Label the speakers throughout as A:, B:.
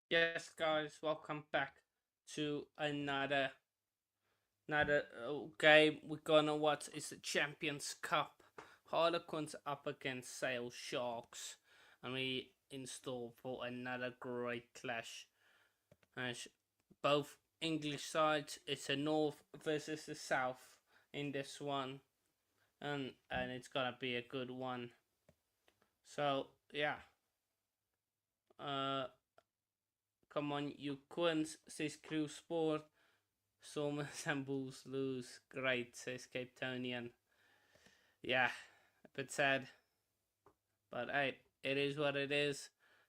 A: Yes, guys, welcome back to another game. We're gonna watch is the Champions Cup. Harlequins up against Sale Sharks, and we in store for another great clash. As both English sides, it's a North versus the South in this one, and it's gonna be a good one. So yeah, uh, come on, you Quins, says Crew Sport. Stormers and Bulls lose. Great, says Cape Townian. Yeah, a bit sad, but hey, it is what it is.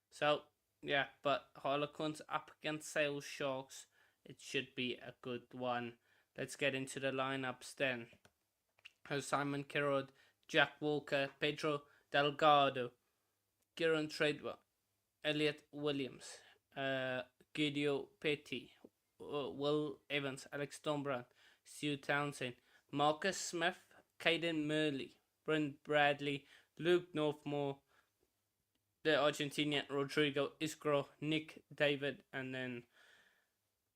A: So, yeah, but Harlequins up against Sale Sharks. It should be a good one. Let's get into the lineups then. Simon Kirrod, Jack Walker, Pedro Delgado, Kieran Tradewell, Elliot Williams, uh, Gideon Petty, Will Evans, Alex Dombran, Stu Townsend, Marcus Smith, Caden Murley, Brent Bradley, Luke Northmore, the Argentinian Rodrigo Isgro, Nick David, and then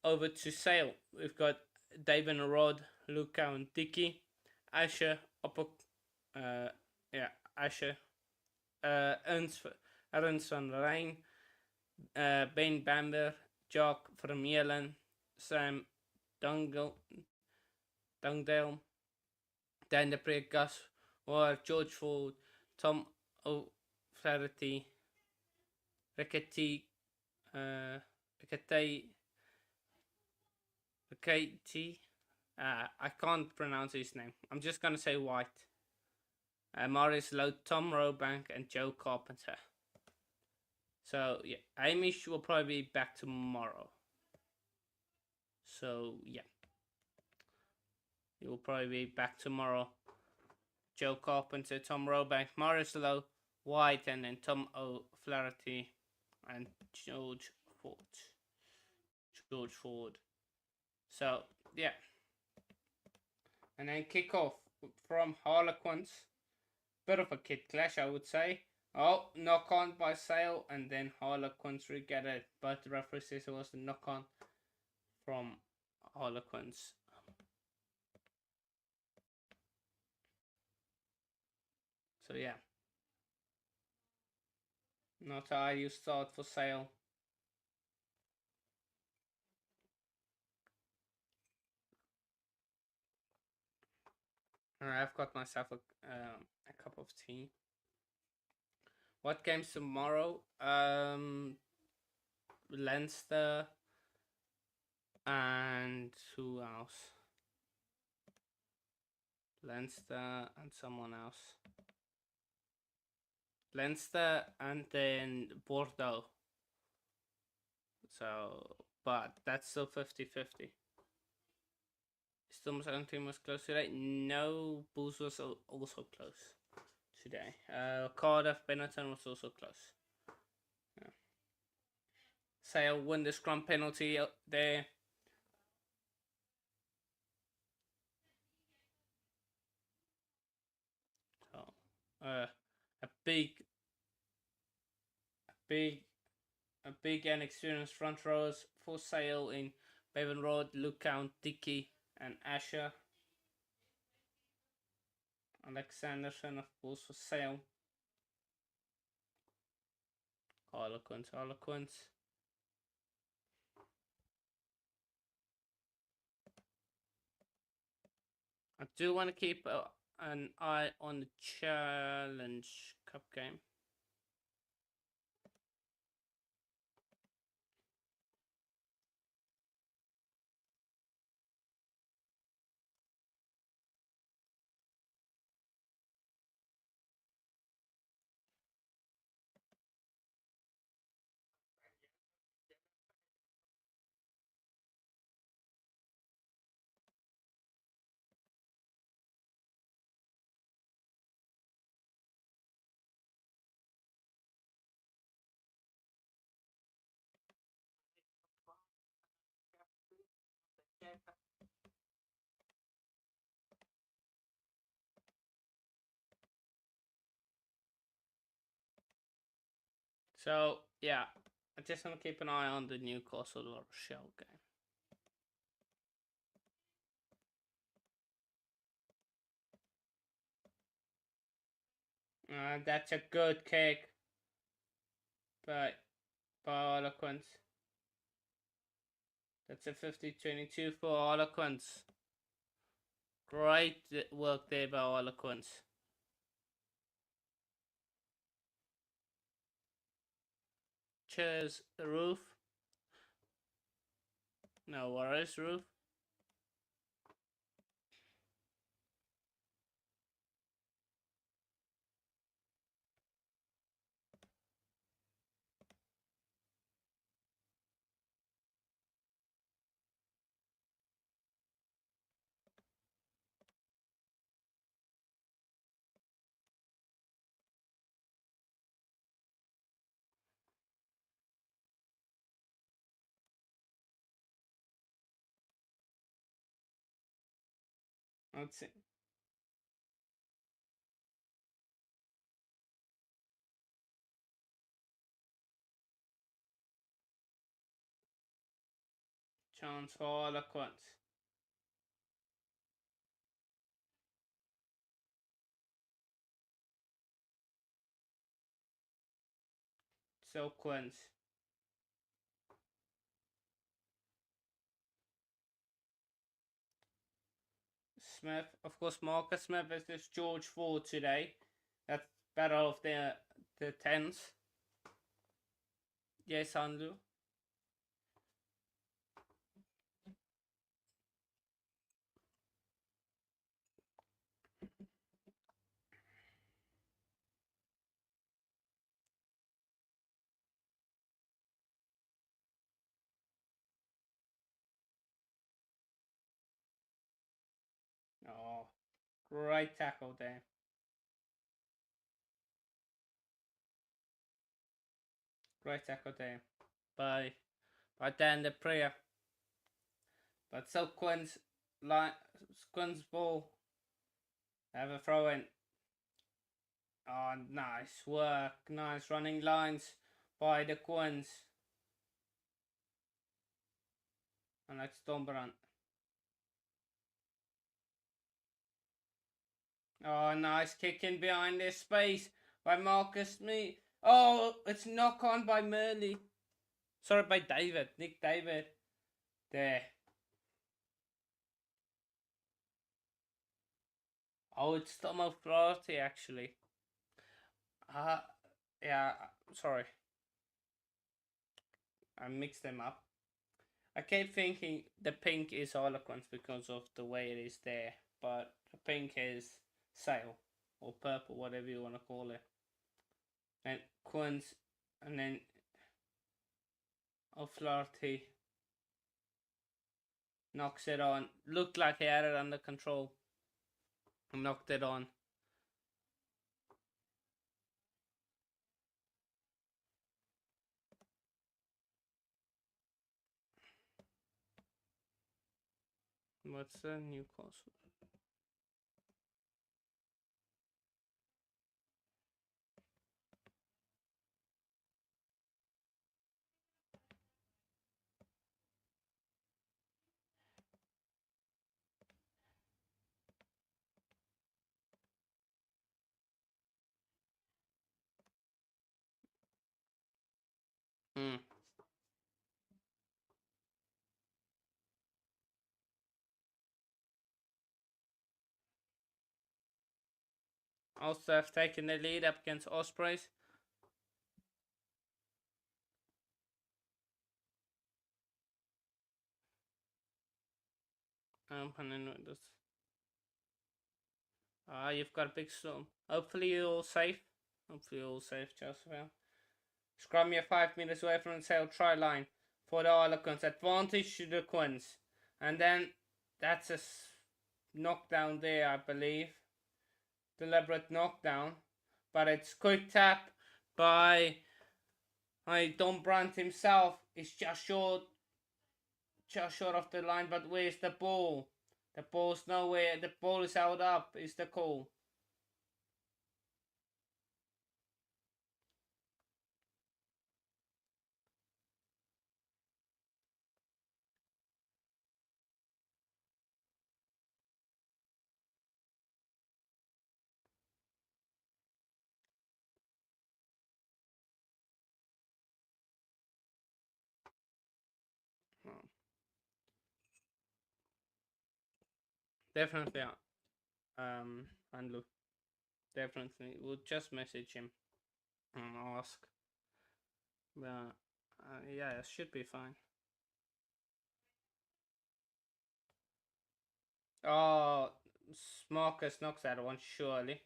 A: over to Sale. We've got David Rod, Luca and Dicky, Asher, uh, yeah, Asher, Ernst van Rijn, Ben Bamber, Jock Vermeulen, Sam Dungdale, Dan de Pregas, or George Ford, Tom O'Flaherty, Rickety, Rickety, Rickety. I can't pronounce his name. I'm just gonna say White. Morris Lowe, Tom Robank, and Joe Carpenter. So yeah, Amish will probably be back tomorrow. So yeah, he will probably be back tomorrow. Joe Carpenter, Tom Robank, Morris Lowe, White, and then Tom O'Flaherty and George Ford. George Ford. So yeah, and then kick off from Harlequins. Bit of a kid clash, I would say. Oh, knock on by Sale, and then Harlequins get it, but the referee says it was a knock on from Harlequins. So yeah, not a ideal start for Sale. I've got myself a cup of tea. What games tomorrow? Leinster and who else? Leinster and someone else. Leinster and then Bordeaux. So, but that's still 50-50. Stormers own team was close today. No, Bulls was also close today. Cardiff, Benetton was also close. Yeah. Sale win the scrum penalty there. So, a big, a big, a big and experienced front rowers for Sale in Bevan Road, Luke Count, Dickey, and Asher. Alexanderson, of course, for Sale. Harlequins. I do want to keep an eye on the Challenge Cup game. So yeah, I just want to keep an eye on the Newcastle or Shell game. That's a good kick by Harlequins. That's a 50-22 for Harlequins. Great work there by Harlequins. Cheers, Roof. No worries, Roof. Let's see. Chance for Harlequins. So Quins. Smith, of course, Marcus Smith is this George Ford today. That's better off the 10s. Yes, Andrew. Oh, great tackle there. Great tackle there by Dan the Prayer. But so Quinn's ball. Have a throw in. Oh, nice work. Nice running lines by the Quins. And that's Dombrand. Oh, nice kick in behind this space by Marcus Me. Oh, it's knock on by Murley. Sorry, by David. Nick David. There. Oh, it's Tom O'Flaherty actually. Yeah, sorry. I mixed them up. I keep thinking the pink is Harlequins because of the way it is there, but the pink is Sale or purple, whatever you want to call it. And Quins, and then O'Flaherty knocks it on. Looked like he had it under control. Knocked it on. What's the Newcastle? Hmm. Also have taken the lead up against Ospreys. And then this. You've got a big storm. Hopefully you're all safe. Hopefully you're all safe, Josephine. Scrum, you're 5 meters away from the sail try line for the Harlequins. Advantage to the Quins. And then that's a knockdown there, I believe. Deliberate knockdown. But it's quick tap by Don Brandt himself. It's just short of the line, but where's the ball? The ball's nowhere. The ball is out up, is the call. Definitely, Andrew. Definitely, we'll just message him and ask. But yeah, it should be fine. Oh, Marcus knocks that one, surely.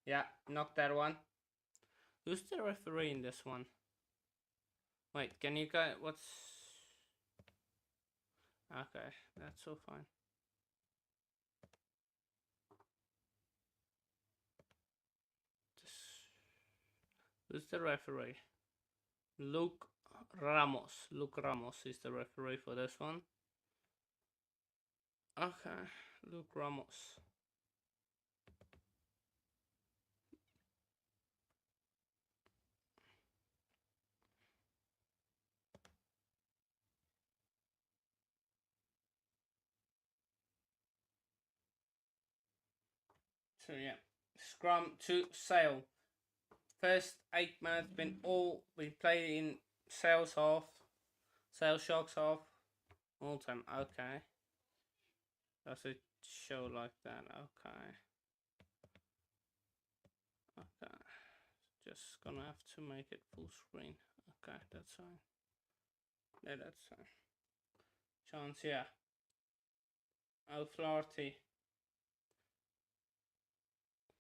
A: Yeah, knock that one. Who's the referee in this one? Wait, can you guys. What's. Okay, that's so fine. Who's the referee? Luke Ramos. Luke Ramos is the referee for this one. Okay, Luke Ramos. So yeah, scrum to Sale. First 8 minutes been played in Sale's half, Sale Sharks half, all time. Okay, does it show like that? Okay, okay. Just gonna have to make it full screen. Okay, that's fine. Yeah, that's fine. Chance, yeah. O'Flaherty.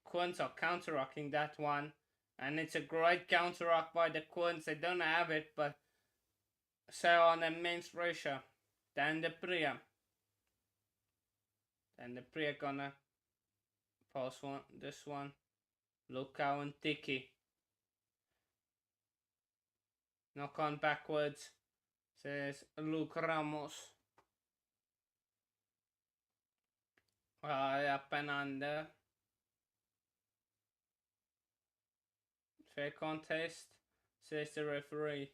A: Quins are counteracting that one. And it's a great counteract by the Quins. They don't have it, but so on immense pressure. Then the Priya. Then the Priya gonna pass one. This one. Lukau and Tiki. Knock on backwards. Says Luke Ramos. Up and under. Fair contest. Says the referee.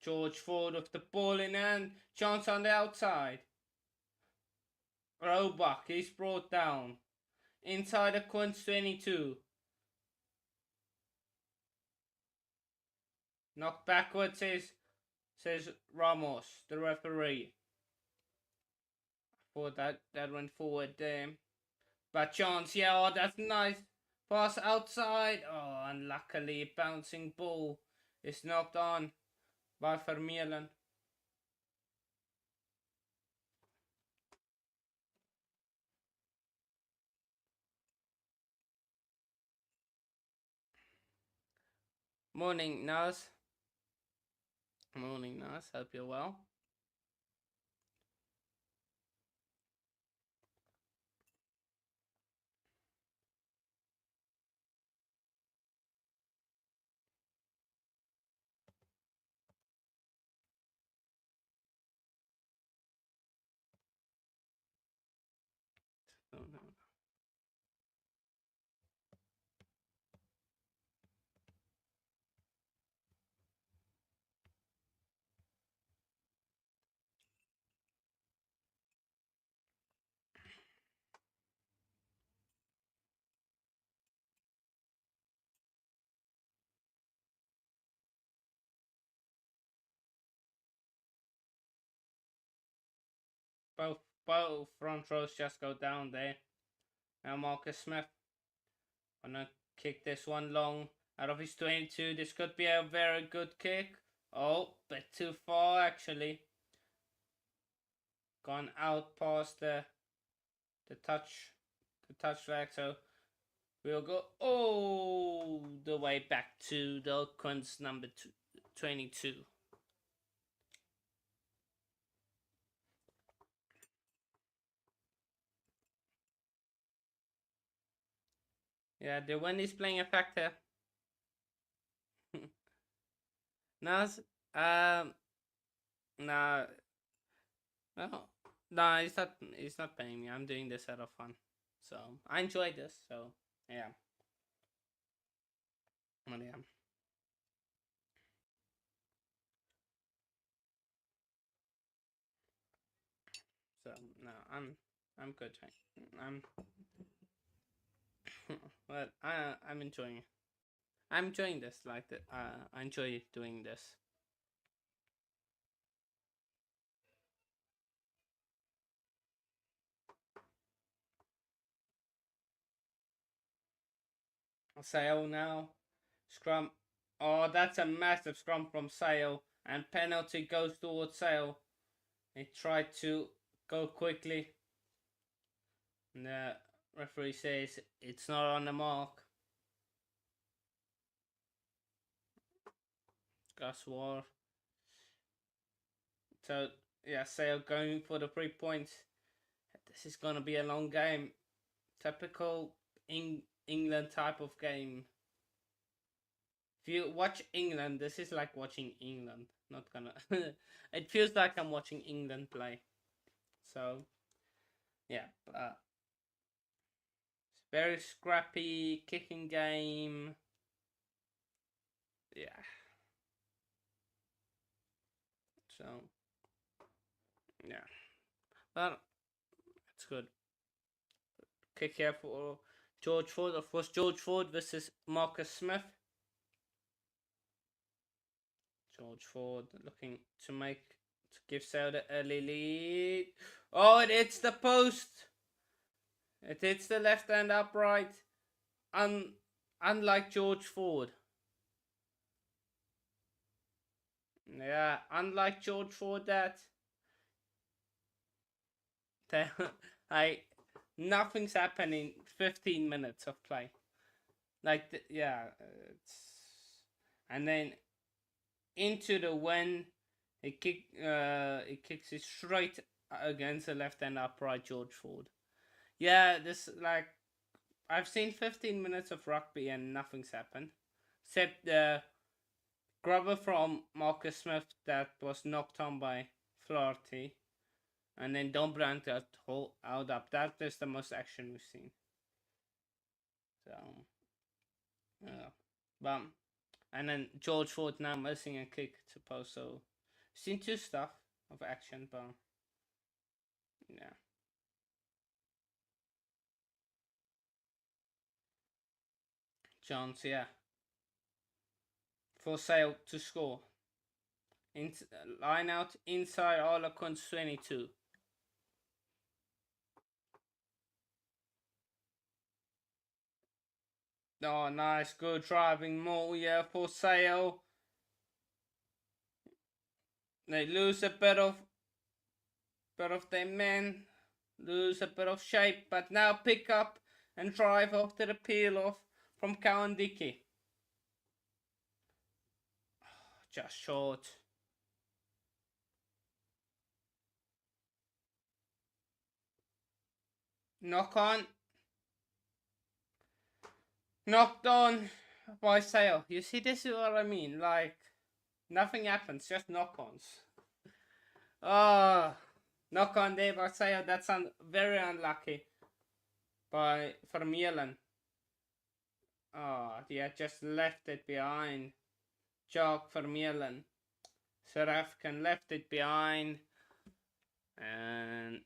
A: George Ford with the ball in hand. Chance on the outside. Roebuck, he's brought down. Inside the Quins 22. Knocked backwards says Ramos, the referee. Thought that went forward there. But chance, yeah, oh, that's nice. Pass outside. Oh, unluckily, bouncing ball is knocked on by Vermeulen. Morning, Naz. Morning, Naz. Hope you're well. Oh, no. Both front rows just go down there. Now Marcus Smith gonna kick this one long out of his 22. This could be a very good kick. Oh, bit too far actually. Gone out past the touch flag. So we'll go all the way back to the Quins number 22. Yeah, the wind is playing a factor. Nas, no, no, it's not paying me. I'm doing this out of fun, so I enjoy this. So yeah, yeah. So no, I'm good. I'm well, I'm enjoying it. I'm enjoying this. Like that, I enjoy doing this. Sale now. Scrum. Oh, that's a massive scrum from Sale. And penalty goes towards Sale. He tried to go quickly. And the referee says it's not on the mark. Gus War. So, yeah, Sale going for the 3 points. This is going to be a long game. Typical England type of game. If you watch England, this is like watching England. Not gonna. It feels like I'm watching England play. So, yeah. It's very scrappy kicking game. Yeah. So, yeah. But it's good. Kick here for George Ford. Of course, George Ford versus Marcus Smith. George Ford looking to give Sale the early lead. Oh, it hits the post. It hits the left hand upright. Unlike George Ford. Yeah, unlike George Ford, that I nothing's happening. 15 minutes of play. Like yeah, it's and then into the wind. It kicks it straight against the left hand upright George Ford. Yeah, this like I've seen 15 minutes of rugby and nothing's happened, except the grubber from Marcus Smith that was knocked on by Flaherty, and then Don Brandt got held up. That is the most action we've seen. So, yeah, but and then George Ford now missing a kick to post. So, seen two stuff of action, but yeah. Chance, yeah. For Sale to score. Line out inside Harlequins 22. Oh, nice, good driving more, yeah, for Sale. They lose a bit of their men, lose a bit of shape, but now pick up and drive after the peel off from Cowan Dickey. Just short. Knock on. Knocked on by Sale. You see, this is what I mean. Like, nothing happens, just knock-ons. Oh, knock on there by Sale. That's very unlucky by Vermeulen. Oh, yeah, just left it behind. Jock Vermeulen. South African left it behind. And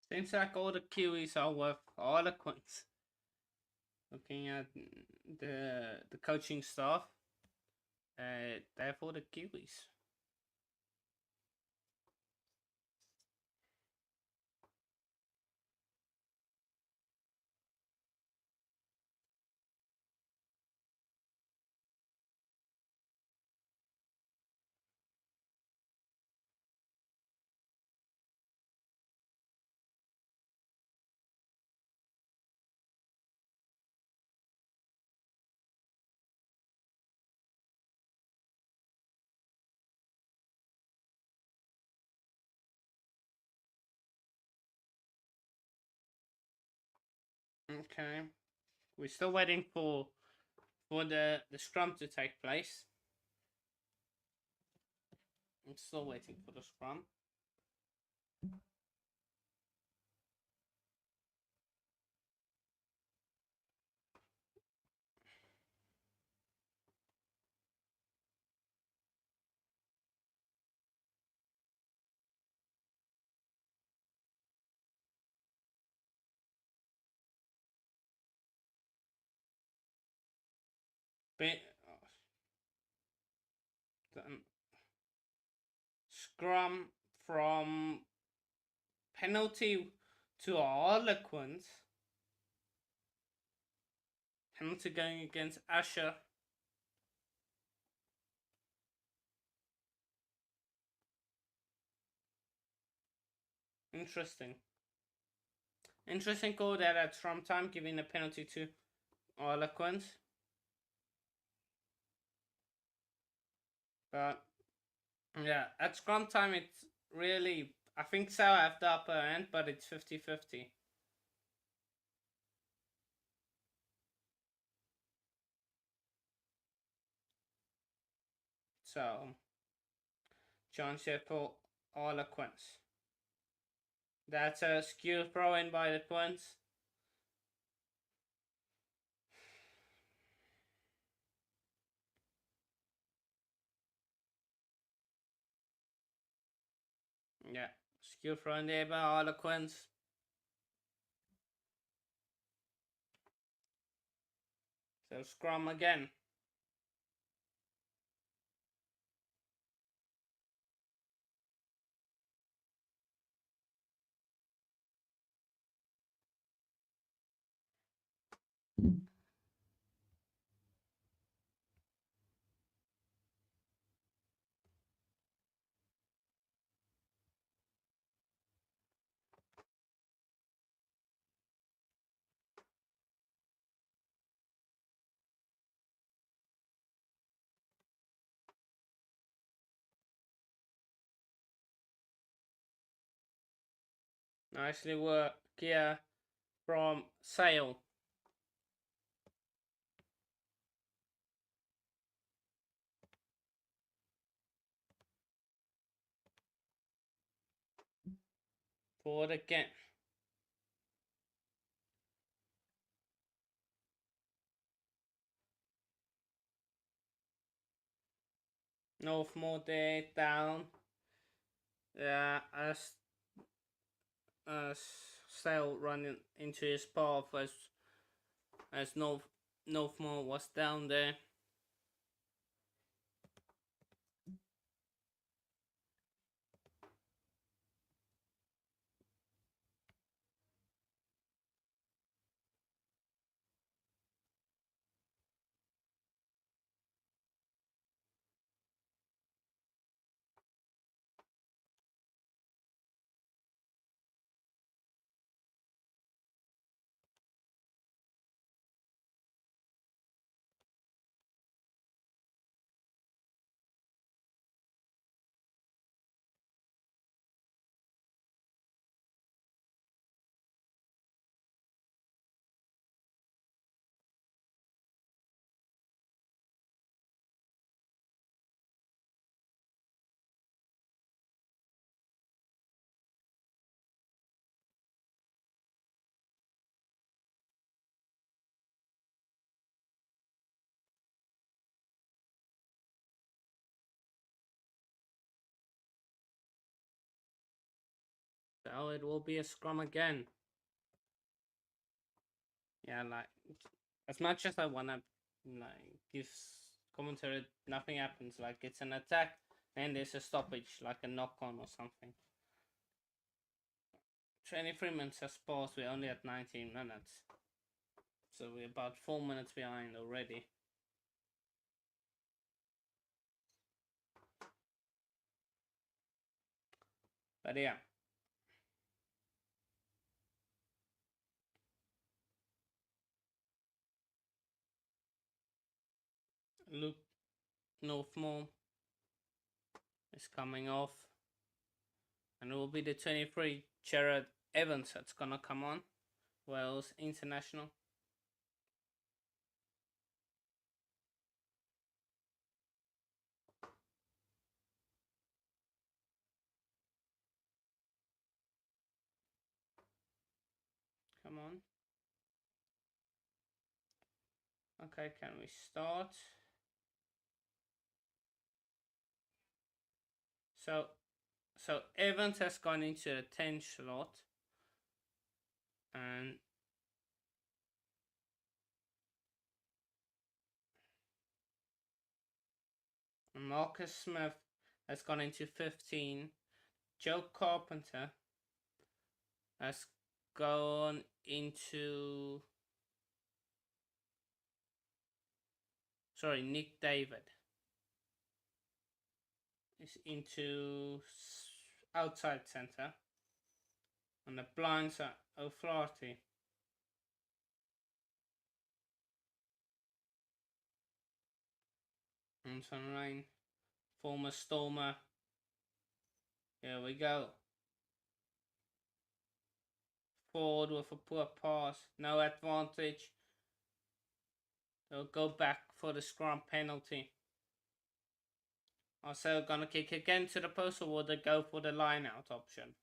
A: seems like all the Kiwis are worth all the coins. Looking at the coaching staff, they're for the Kiwis. Okay. We're still waiting for the scrum to take place. I'm still waiting for the scrum. Scrum from penalty to Harlequins. Penalty going against Asher. Interesting. Interesting call there at scrum time, giving a penalty to Harlequins. But yeah, at scrum time, it's really, I think so, have the upper end, but it's 50-50. So, chance here for Harlequins. That's a skew throw in by the Twins. Yeah, skew throw in there by Harlequins. So, scrum again. Nicely worked here from Sale. Forward again. Northmore there, down. Yeah, as Sale running into his path as Northmore was down there. So it will be a scrum again. Yeah, like as much as I wanna like give commentary, nothing happens. Like it's an attack, and there's a stoppage, like a knock on or something. 23 minutes has passed. We're only at 19 minutes, so we're about 4 minutes behind already. But yeah. Luke Northmore is coming off, and it will be the 23 Jared Evans that's gonna come on. Wales international. Come on. Okay, can we start? So Evans has gone into the 10 slot, and Marcus Smith has gone into 15. Joe Carpenter has gone into... Sorry, Nick David is into outside centre. And the blinds are O'Flaherty. And Sunrain, former Stormer. Here we go. Forward with a poor pass, no advantage. They'll go back for the scrum penalty. Are Sale gonna kick again to the post, or will they go for the line out option?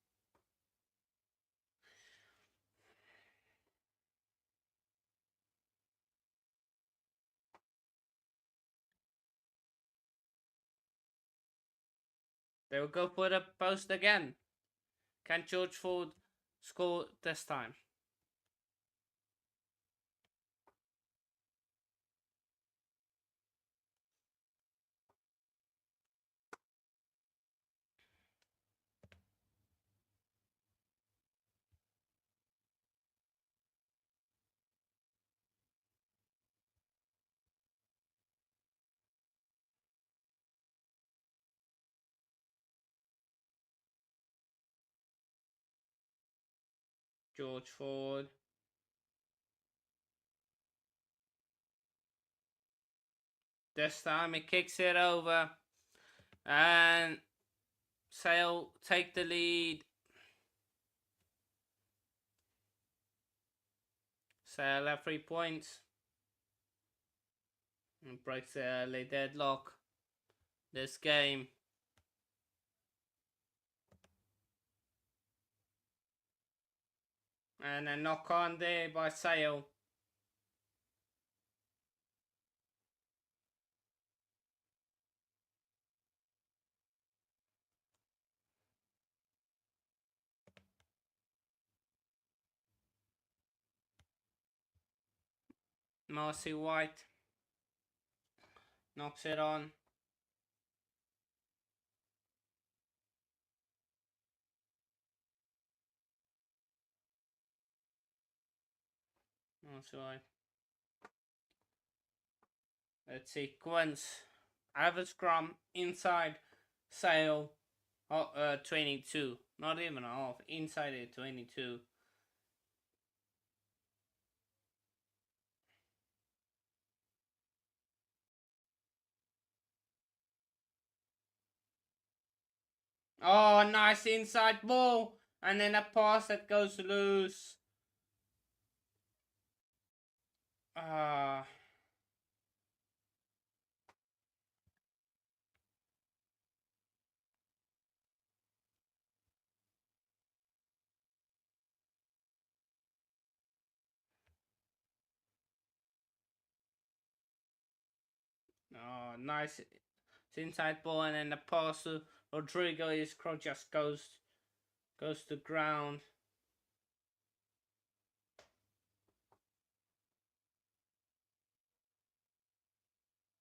A: They will go for the post again. Can George Ford score this time? George Ford. This time he kicks it over. And Sale take the lead. Sale have 3 points. And breaks the early deadlock this game. And a knock on there by Sale. Marcy White knocks it on. Marcy White. Let's see. Quince. Average scrum inside Sale. 22. Not even half. Inside it, 22. Oh, nice inside ball. And then a pass that goes loose. Oh, nice inside ball, and then the pass to Rodrigo Iscro just goes to ground.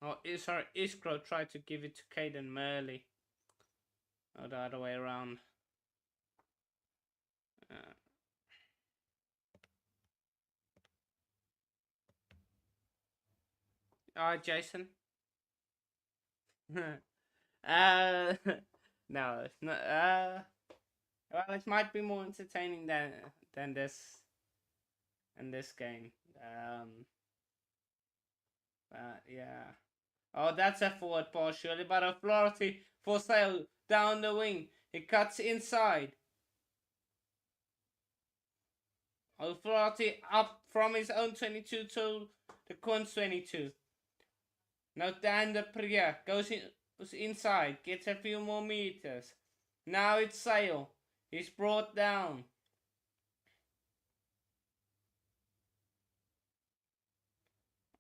A: Oh, sorry, Iscro tried to give it to Caden Murley. Oh, the other way around. Alright, Jason. No, it's not. Well, it might be more entertaining than this game. Yeah. Oh, that's a forward pass, surely, but O'Flaherty for Sale down the wing. He cuts inside. O'Flaherty up from his own 22 to the Quins 22. Now Dan de Priya goes inside, gets a few more meters. Now it's Sale. He's brought down.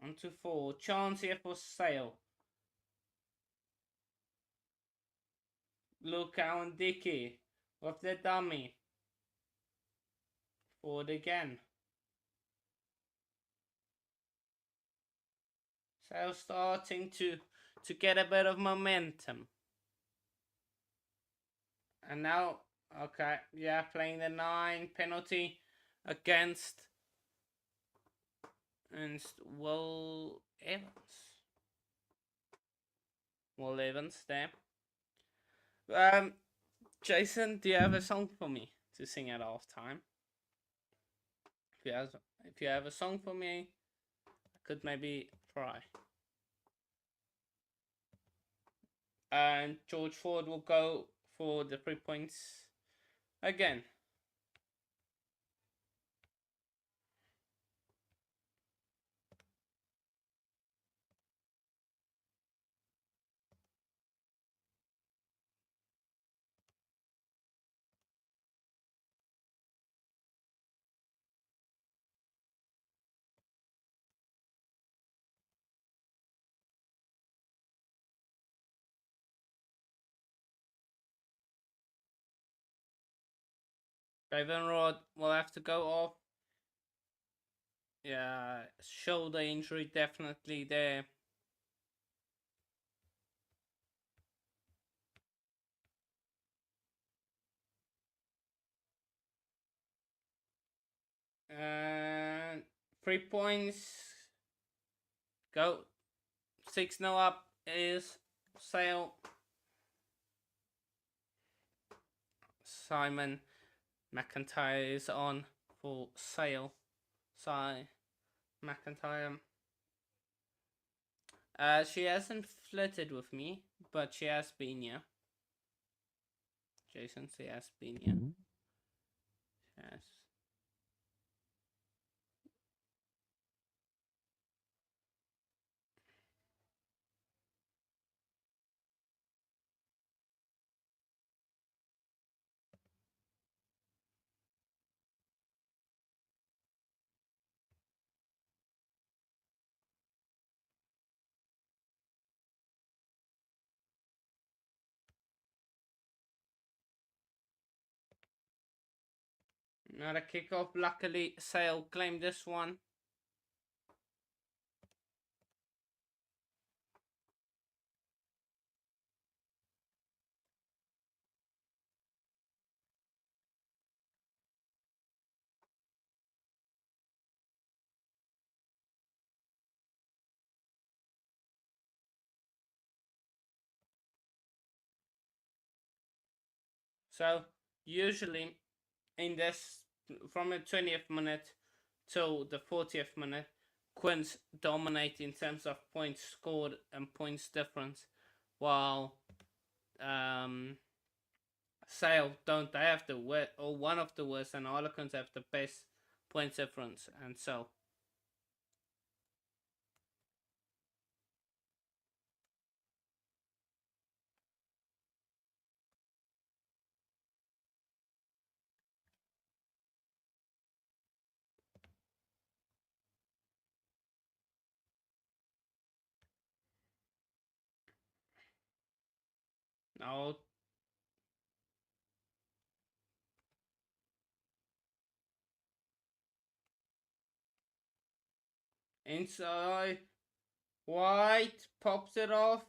A: Onto 4. Chance here for Sale. Lukau and Dickey with the dummy. Forward again. Sale starting to get a bit of momentum. And now, okay, yeah, playing the 9 penalty against Will Evans. Will Evans there. Jason, do you have a song for me to sing at half time? If you have a song for me, I could maybe try. And George Ford will go for the 3 points again. Bevan will have to go off. Yeah, shoulder injury definitely there. And 3 points. Go. 6-0 up is Sale. Simon McIntyre is on for Sale. McIntyre. She hasn't flirted with me, but she has been here. Jason, she has been here. Yes. Not a kickoff. Luckily, Sale claimed this one. So, usually, in this, from the 20th minute till the 40th minute, Quins dominate in terms of points scored and points difference, while Sale don't. They have the worst, or one of the worst, and Harlequins have the best points difference, and so. Now, inside, White pops it off.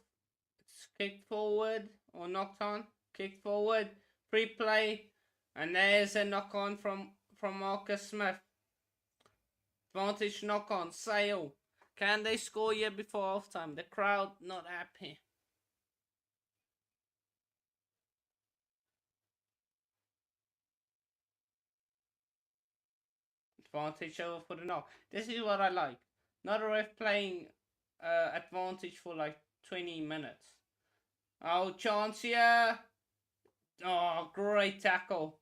A: It's kicked forward or knocked on. Kicked forward. Free play. And there's a knock on from Marcus Smith. Advantage knock on. Sale. Can they score here before half time? The crowd not happy. Advantage over for the knock. This is what I like. Not a ref playing advantage for like 20 minutes. Oh, chance here. Oh, great tackle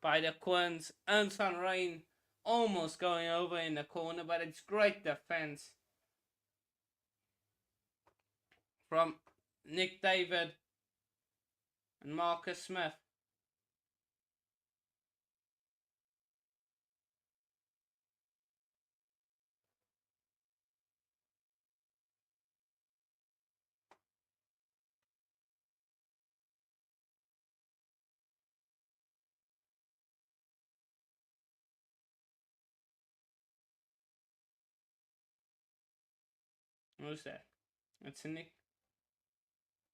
A: by the Quins. Anton Rain almost going over in the corner, but it's great defense from Nick David and Marcus Smith. Who's that? It's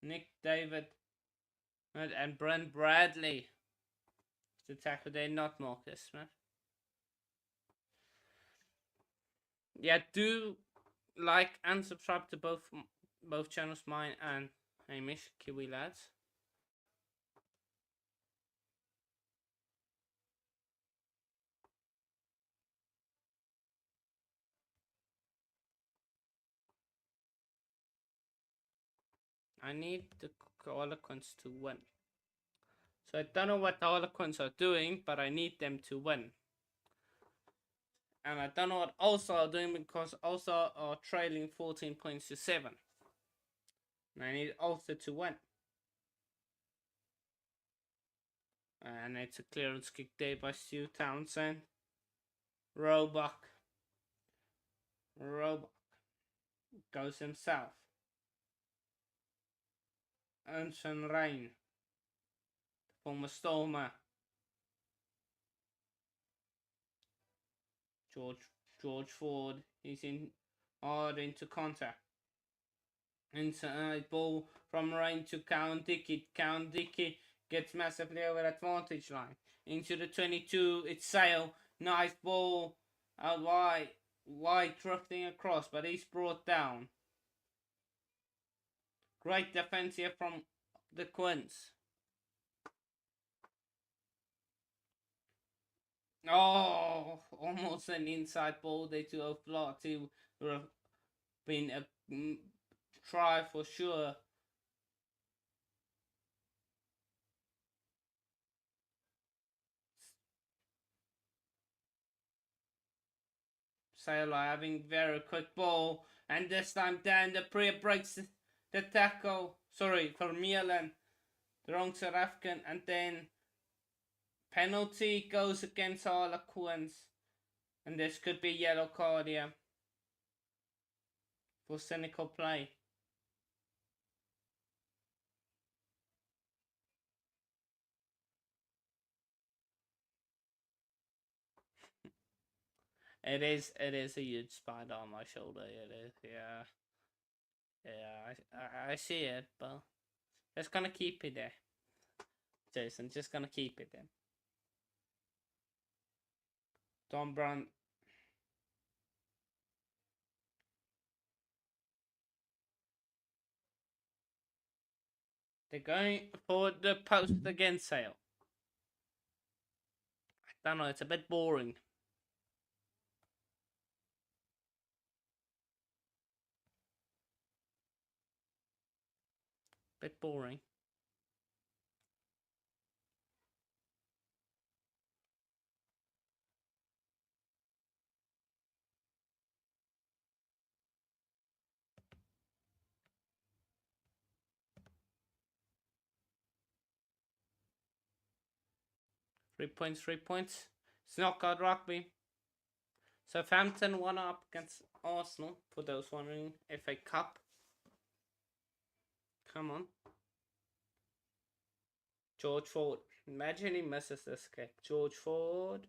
A: Nick David and Brent Bradley. The tackle there, not Marcus Smith. Yeah, do like and subscribe to both channels, mine and Hamish Kiwi lads. I need the Harlequins to win. So I don't know what the Harlequins are doing, but I need them to win. And I don't know what Ulster are doing because Ulster are trailing 14 points to 7. And I need Ulster to win. And it's a clearance kick there by Stu Townsend. Roebuck goes himself. Anson Rain, former Stormer. George Ford, he's in hard into contact. Inside ball from Rain to Count Dickey. Count Dickey gets massively over advantage line. Into the 22, it's Sale. Nice ball out wide drifting across, but he's brought down. Great defense here from the Quins. Oh, almost an inside ball there to O'Flaherty. Would have been a try for sure. Sailor having very quick ball, and this time Dan the Pre breaks the tackle. Sorry, for Milan, the wrong South African, and then penalty goes against Harlequins, and this could be yellow card here for cynical play. It is a huge spider on my shoulder. It is, yeah. I see it, but just gonna keep it there. Jason, just gonna keep it there. Tom Brown. They're going for the post against Sale. I don't know, it's a bit boring. Bit boring. Three points. It's knockout rugby. Southampton won up against Arsenal, for those wondering. FA Cup. Come on. George Ford. Imagine he misses this kick. George Ford.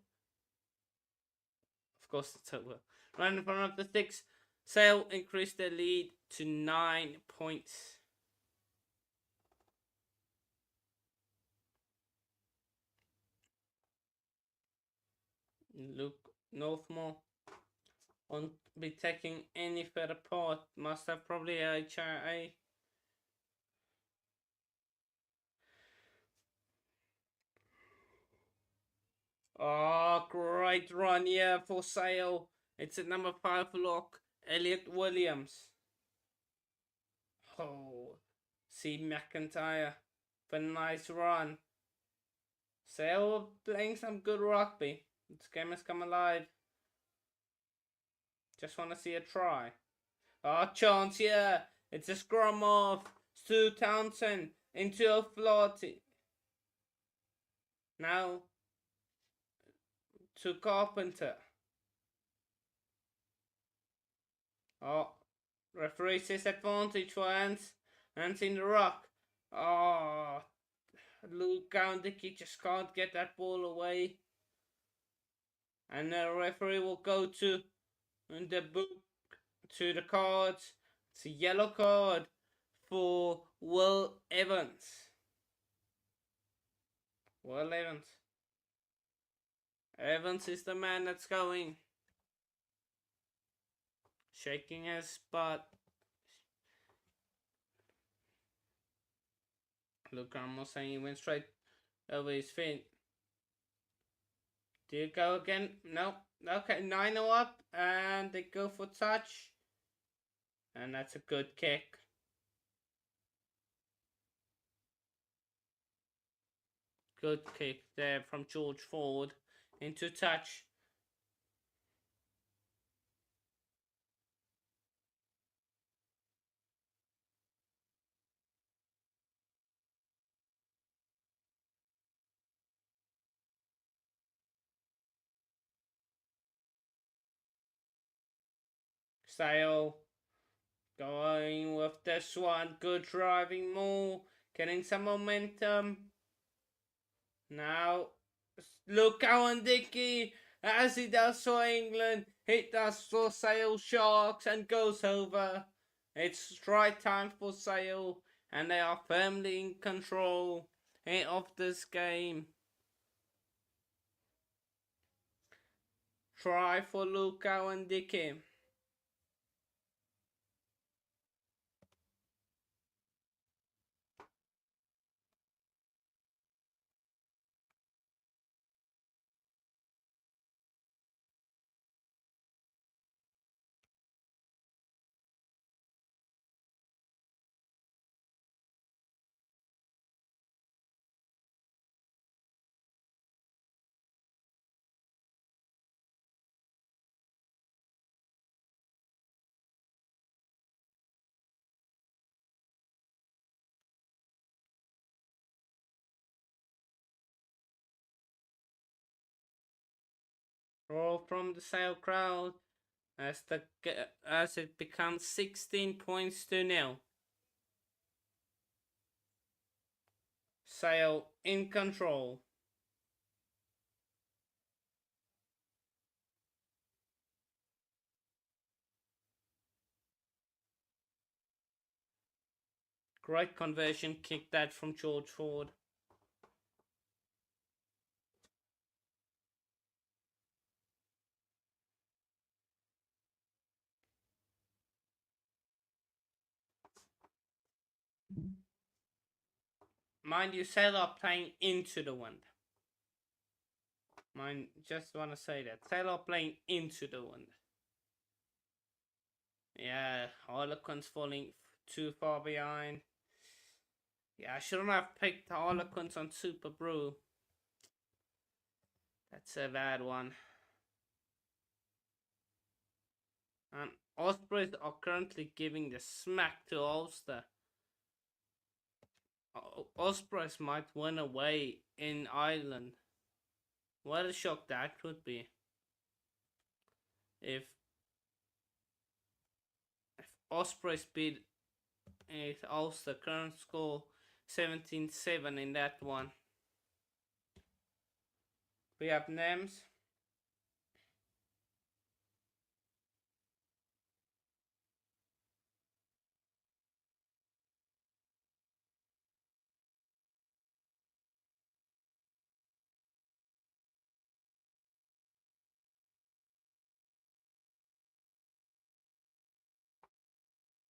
A: Of course it's over. Right in front of the sticks. Sale increased their lead to 9 points. Luke Northmore won't be taking any further part. Must have probably HIA. Oh, great run here for Sale. It's at number 5 lock, Elliot Williams. Oh, see McIntyre for a nice run. Sale playing some good rugby. This game has come alive. Just want to see a try. Oh, chance, yeah. It's a scrum off. Stu Townsend into a Flaherty. Now to Carpenter. Oh, referee says advantage for Ants. Ants in the rock. Oh, Luke Gowndicky just can't get that ball away. And the referee will go to the book, to the cards. It's a yellow card for Will Evans. Will Evans. Evans is the man that's going. Shaking his butt. Luke Ramos saying he went straight over his feet. Do you go again? No. Okay, 9-0 up, and they go for touch. And that's a good kick. Good kick there from George Ford into touch. Sale going with this one. Good driving more. Getting some momentum. Now, look Cowan Dickey as he does for England. He does for Sale Sharks and goes over. It's strike time for Sale, and they are firmly in control of this game. Try for Luke Cowan Dickey. Roll from the Sale crowd as it becomes 16 points to nil. Sale in control. Great conversion kick that from George Ford. Mind you, Sale are playing into the wind. Just want to say that. Sale are playing into the wind. Yeah, Harlequins falling too far behind. Yeah, I shouldn't have picked Harlequins on Super Brew. That's a bad one. And Ospreys are currently giving the smack to Ulster. Ospreys might win away in Ireland. What a shock that would be. If Ospreys beat Ulster, current score 17-7 in that one. We have names.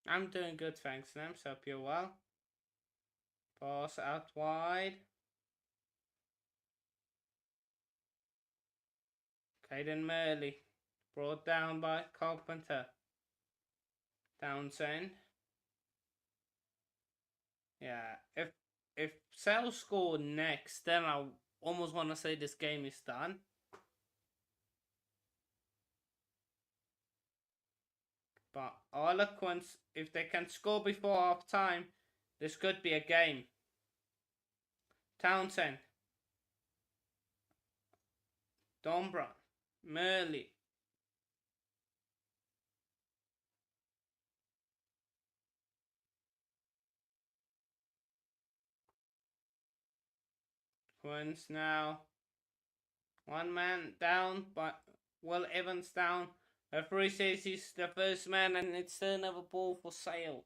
A: I'm doing good, thanks, Nams. Hope you're well. Pass out wide. Caden Murley. Brought down by Carpenter. Townsend. Yeah, if Sale score next, then I almost want to say this game is done. But Harlequins, if they can score before half time, this could be a game. Townsend, Dombra, Murley. Quins now. One man down, but Will Evans down. Referee says he's the first man and it's still another ball for Sale.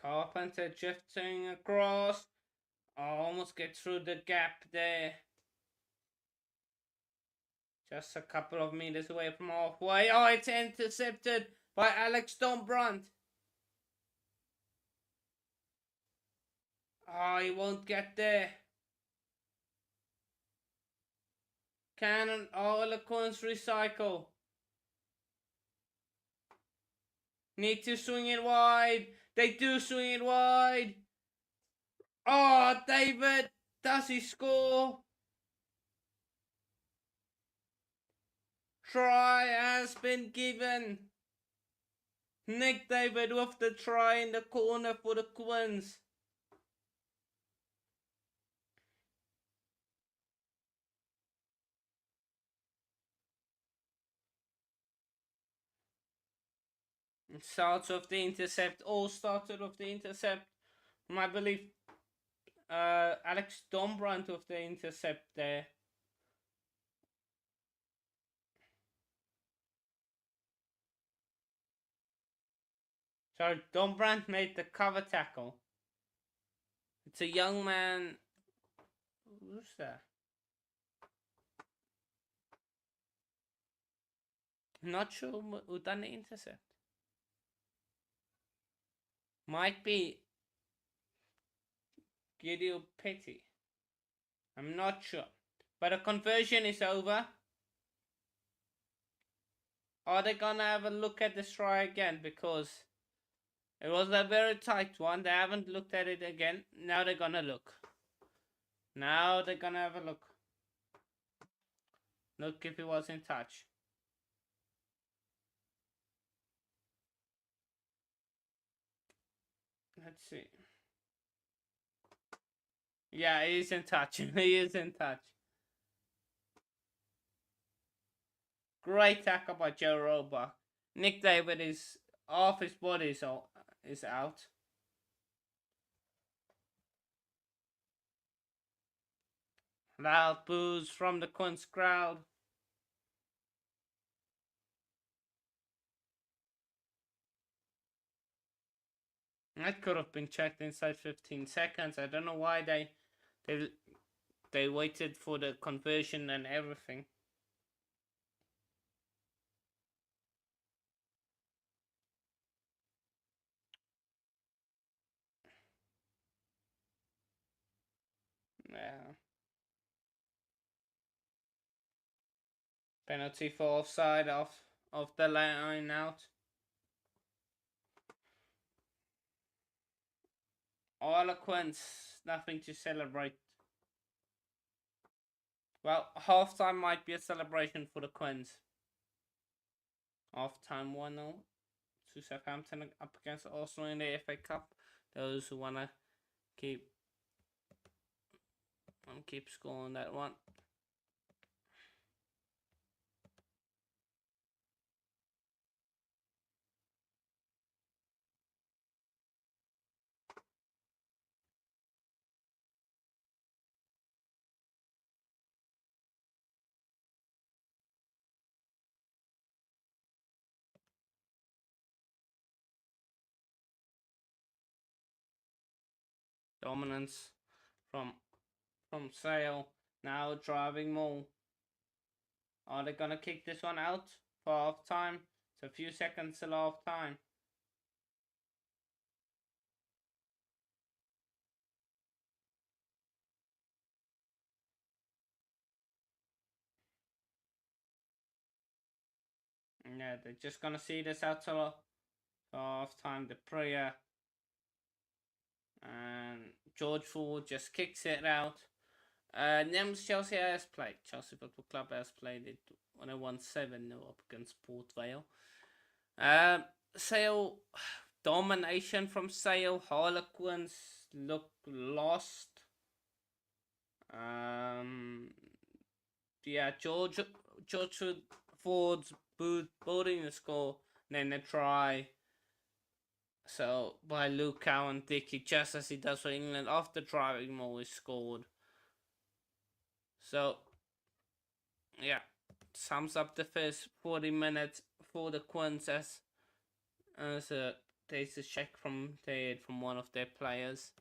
A: Carpenter drifting across. Almost get through the gap there. Just a couple of meters away from halfway. Oh, it's intercepted by Alex Dombrandt. Oh, he won't get there. Cannon, Harlequins recycle. Need to swing it wide. They do swing it wide. Oh, David, does he score? Try has been given. Nick David with the try in the corner for the Quins. Starts with the intercept. All started with the intercept. I believe Alex Dombrandt with the intercept there. So Dombrandt made the cover tackle. It's a young man. Who's that? Not sure who done the intercept. Might be Gideon Petty. I'm not sure. But the conversion is over. Are they gonna have a look at this try again? Because it was a very tight one. They haven't looked at it again. Now they're gonna look. Now they're gonna have a look. Look if he was in touch. Let's see. Yeah, he is in touch. He is in touch. Great tackle by Joe Roebuck. Nick David is half his body is out. Loud boos from the Quins crowd. That could have been checked inside 15 seconds. I don't know why they waited for the conversion and everything. Yeah. Penalty for offside of the line out. Harlequins, nothing to celebrate. Well, halftime might be a celebration for the Quins. Halftime 1-0 to Southampton up against Arsenal in the FA Cup. Those who wanna keep scoring that one. Dominance from Sale. Now driving more. Are they gonna kick this one out for half time? It's a few seconds till half time. Yeah, they're just gonna see this out till half time. The prayer George Ford just kicks it out. Nems Chelsea has played. Chelsea Football Club has played it when they won 7-0 up against Port Vale. Sale domination from Sale. Harlequins look lost. Yeah, George Ford's building the score, and then a try. So by Luke Cowan Dickey, just as he does for England after driving always scored. So yeah, sums up the first 40 minutes for the Quins as there's a check from one of their players.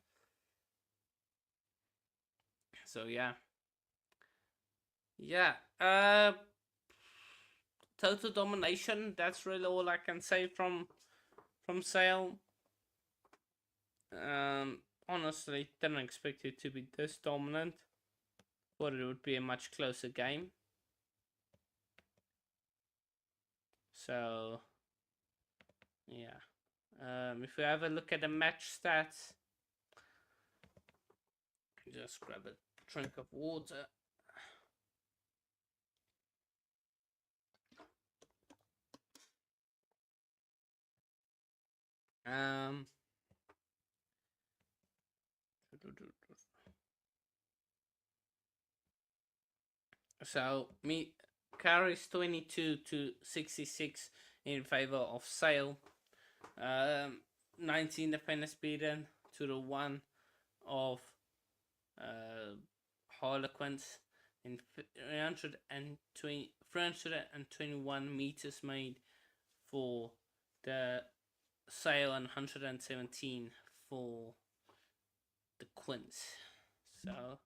A: So yeah. Total domination. That's really all I can say from Sale. Honestly, didn't expect it to be this dominant. Thought it would be a much closer game. So yeah. If we have a look at the match stats, just grab a drink of water. So carries 22 to 66 in favor of Sale. 19 defenders beaten to the 1 of Harlequins, in 321 meters made for the Sale and 117 for the Quins. So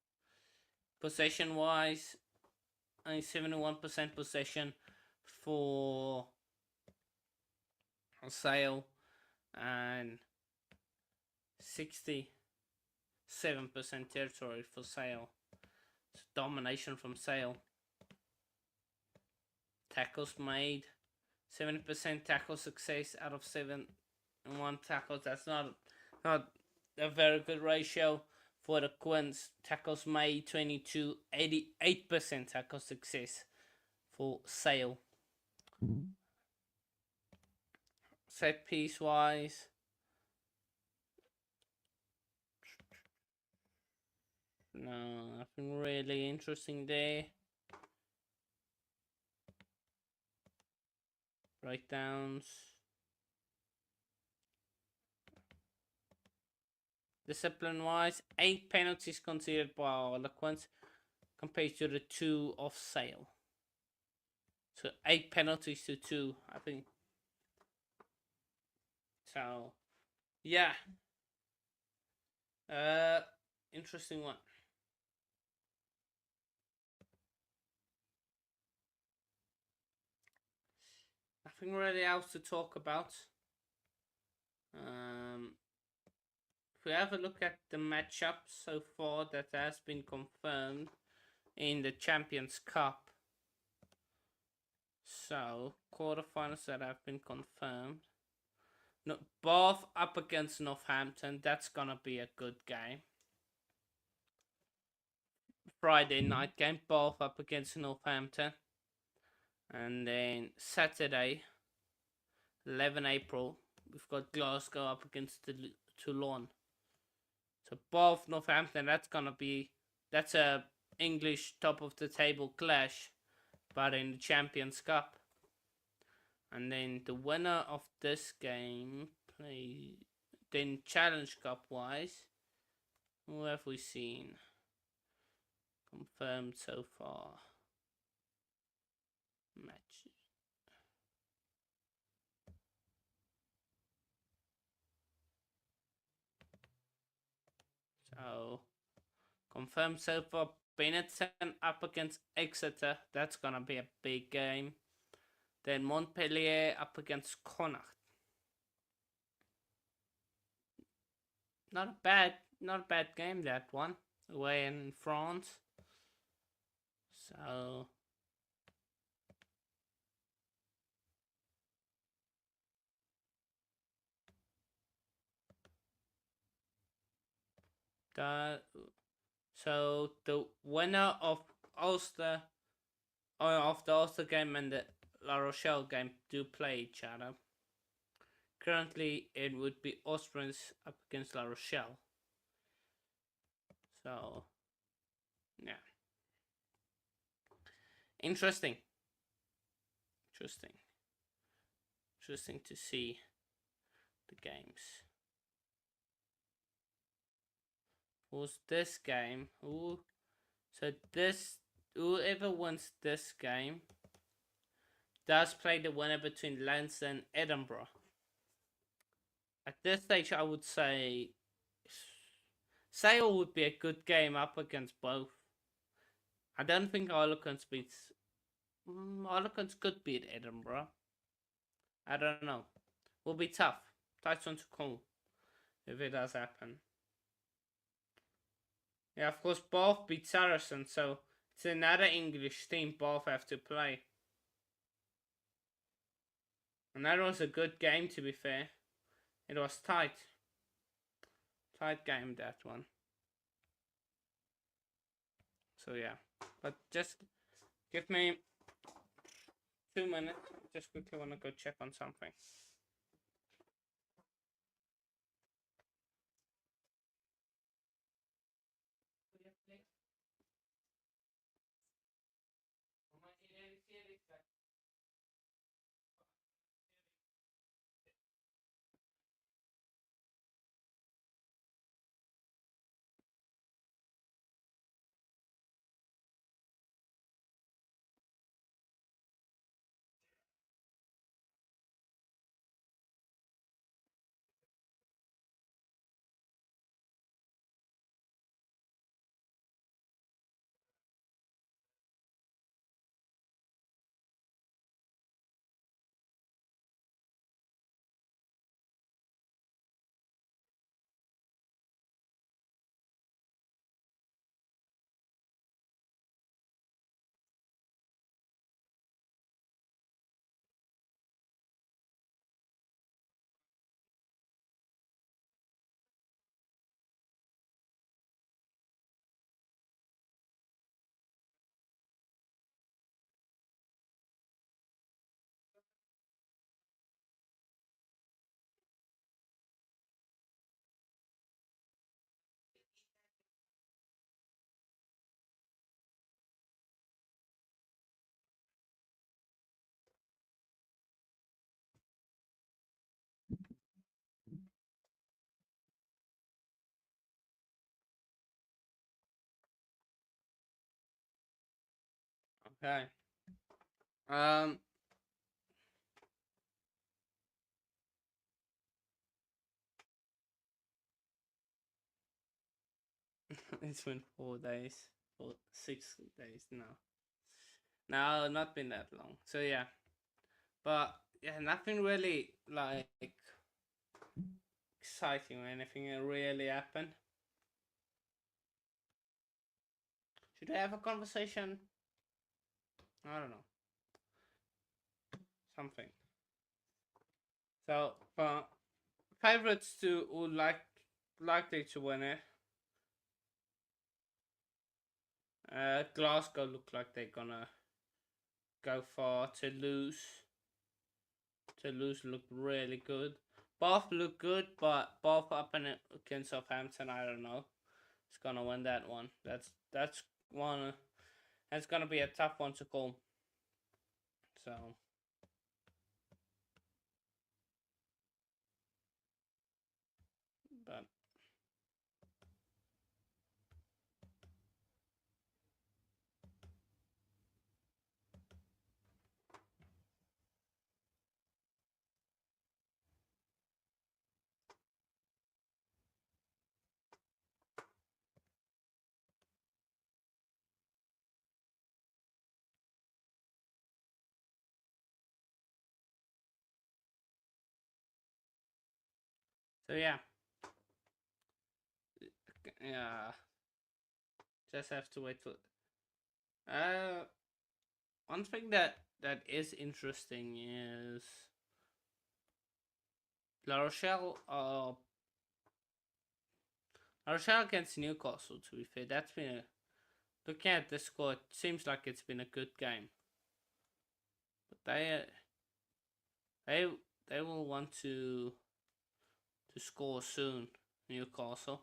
A: possession wise, only 71% possession for Sale and 67% territory for Sale. So domination from Sale. Tackles made, 70% tackle success out of 7 and 1 tackles. That's not a very good ratio for the Quins. Tackles made 22, 88% tackle success for Sale. Set piece wise, no, nothing really interesting there. Breakdowns. Discipline wise, 8 penalties considered by Harlequins compared to the 2 of Sale. So 8 penalties to 2, I think. So yeah. Interesting one. Nothing really else to talk about. If we have a look at the matchup so far that has been confirmed in the Champions Cup. So, quarterfinals that have been confirmed. No, Bath up against Northampton. That's gonna be a good game. Friday night game, Bath up against Northampton. And then Saturday, 11 April, we've got Glasgow up against Toulon. So Bath, Northampton, that's a English top of the table clash, but in the Champions Cup. And then the winner of this game then Challenge Cup wise, who have we seen confirmed so far? Matches. So confirmed so far, Benetton up against Exeter. That's gonna be a big game. Then Montpellier up against Connacht. Not a bad game, that one. Away in France. So The so the winner of Ulster or of the Ulster game and the La Rochelle game do play each other. Currently, it would be Austrians up against La Rochelle. So, yeah, interesting, interesting, interesting to see the games. Who's this game? So this whoever wins this game does play the winner between Leinster and Edinburgh. At this stage, I would say Sale would be a good game up against both. I don't think Harlequins beats. Harlequins could beat Edinburgh. I don't know. Will be tough. Tight one to call if it does happen. Yeah, of course, both beat Saracens, so it's another English team both have to play. And that was a good game, to be fair. It was tight. Tight game, that one. So, yeah. But just give me 2 minutes. Just quickly want to go check on something. Okay. Um, it's been 4 days, or 6 days now. No, not been that long. So yeah, but yeah, nothing really like exciting or anything really happened. Should I have a conversation? I don't know, something. So favorites to who likely to win it. Glasgow look like they're gonna go far. Toulouse look really good. Bath look good, but Bath up in against Southampton, I don't know. It's gonna win that one. That's one. That's gonna be a tough one to call. So, but so yeah, yeah. Just have to wait for. Uh, one thing that is interesting is La Rochelle. Rochelle against Newcastle, to be fair, that's been a. Looking at the score, it seems like it's been a good game. But they they will want to score soon, Newcastle.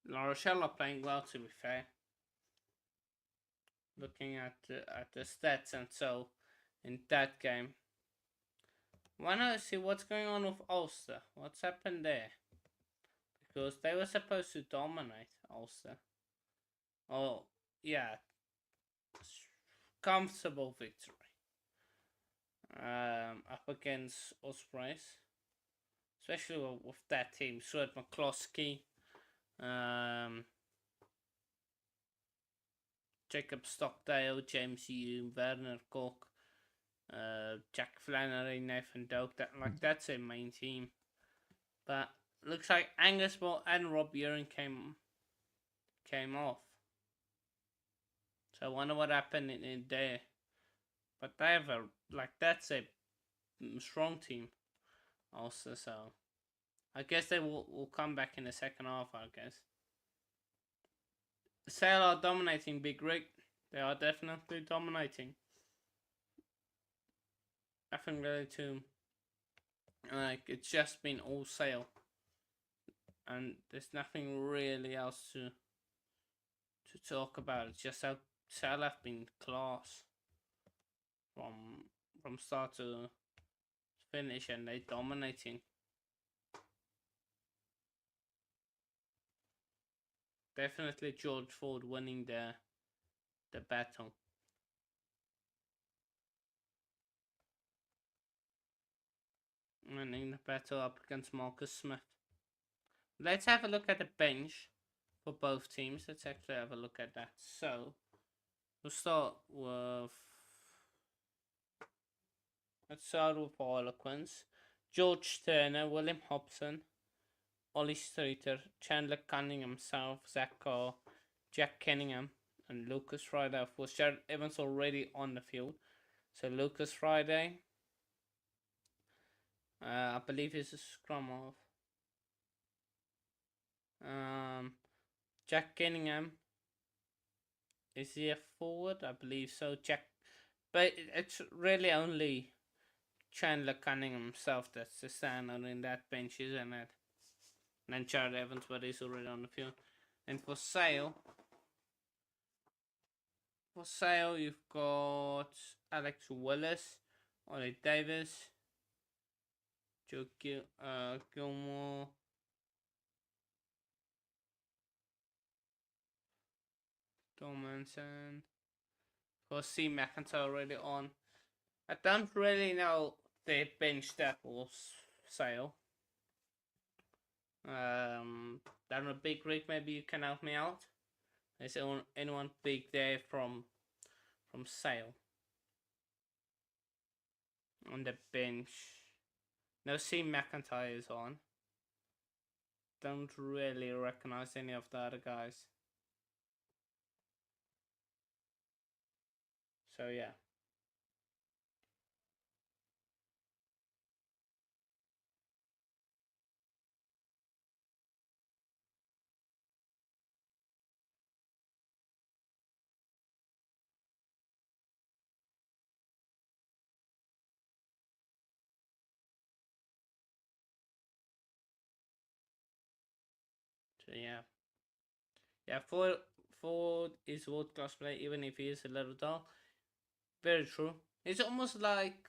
A: La Rochelle are playing well, to be fair. Looking at the stats and so in that game. Wanna see what's going on with Ulster? What's happened there? Because they were supposed to dominate Ulster. Oh yeah, comfortable victory. Up against Ospreys, especially with that team. Stuart McCloskey, um, Jacob Stockdale, James Hume, Werner Cook, Jack Flannery, Nathan Doak. That's a main team. But looks like Angus Ball and Rob Urine came off. So I wonder what happened in there. But they have that's a strong team also. So I guess they will come back in the second half. I guess. Sale are dominating Big Rig. They are definitely dominating. Nothing really to it's just been all Sale, and there's nothing really else to talk about. It's just how Sale have been class from start to finish, and they dominating. Definitely George Ford winning the battle. Winning the battle up against Marcus Smith. Let's have a look at the bench for both teams. Let's actually have a look at that. So we'll start with Harlequins. George Turner, William Hobson, Ollie Streeter, Chandler Cunningham, South, Zach Carr, Jack Kenningham, and Lucas Friday. Of course, Jared Evans already on the field. So Lucas Friday, I believe he's a scrum half. Jack Kenningham, is he a forward? I believe so. But it's really only Chandler Cunningham himself that's the standard in that bench, isn't it? And then Jared Evans, but he's already on the field. And for Sale, you've got Alex Willis, Ollie Davis, Joe Gilmore, Tom Manson. Of course, C. McIntyre already on. I don't really know the bench that will Sale. Down a Big Rig, maybe you can help me out. Is anyone big there from Sale on the bench? No, C. McIntyre is on. Don't really recognize any of the other guys. So yeah. So yeah. Yeah, Ford is world class player even if he is a little dull. Very true. It's almost like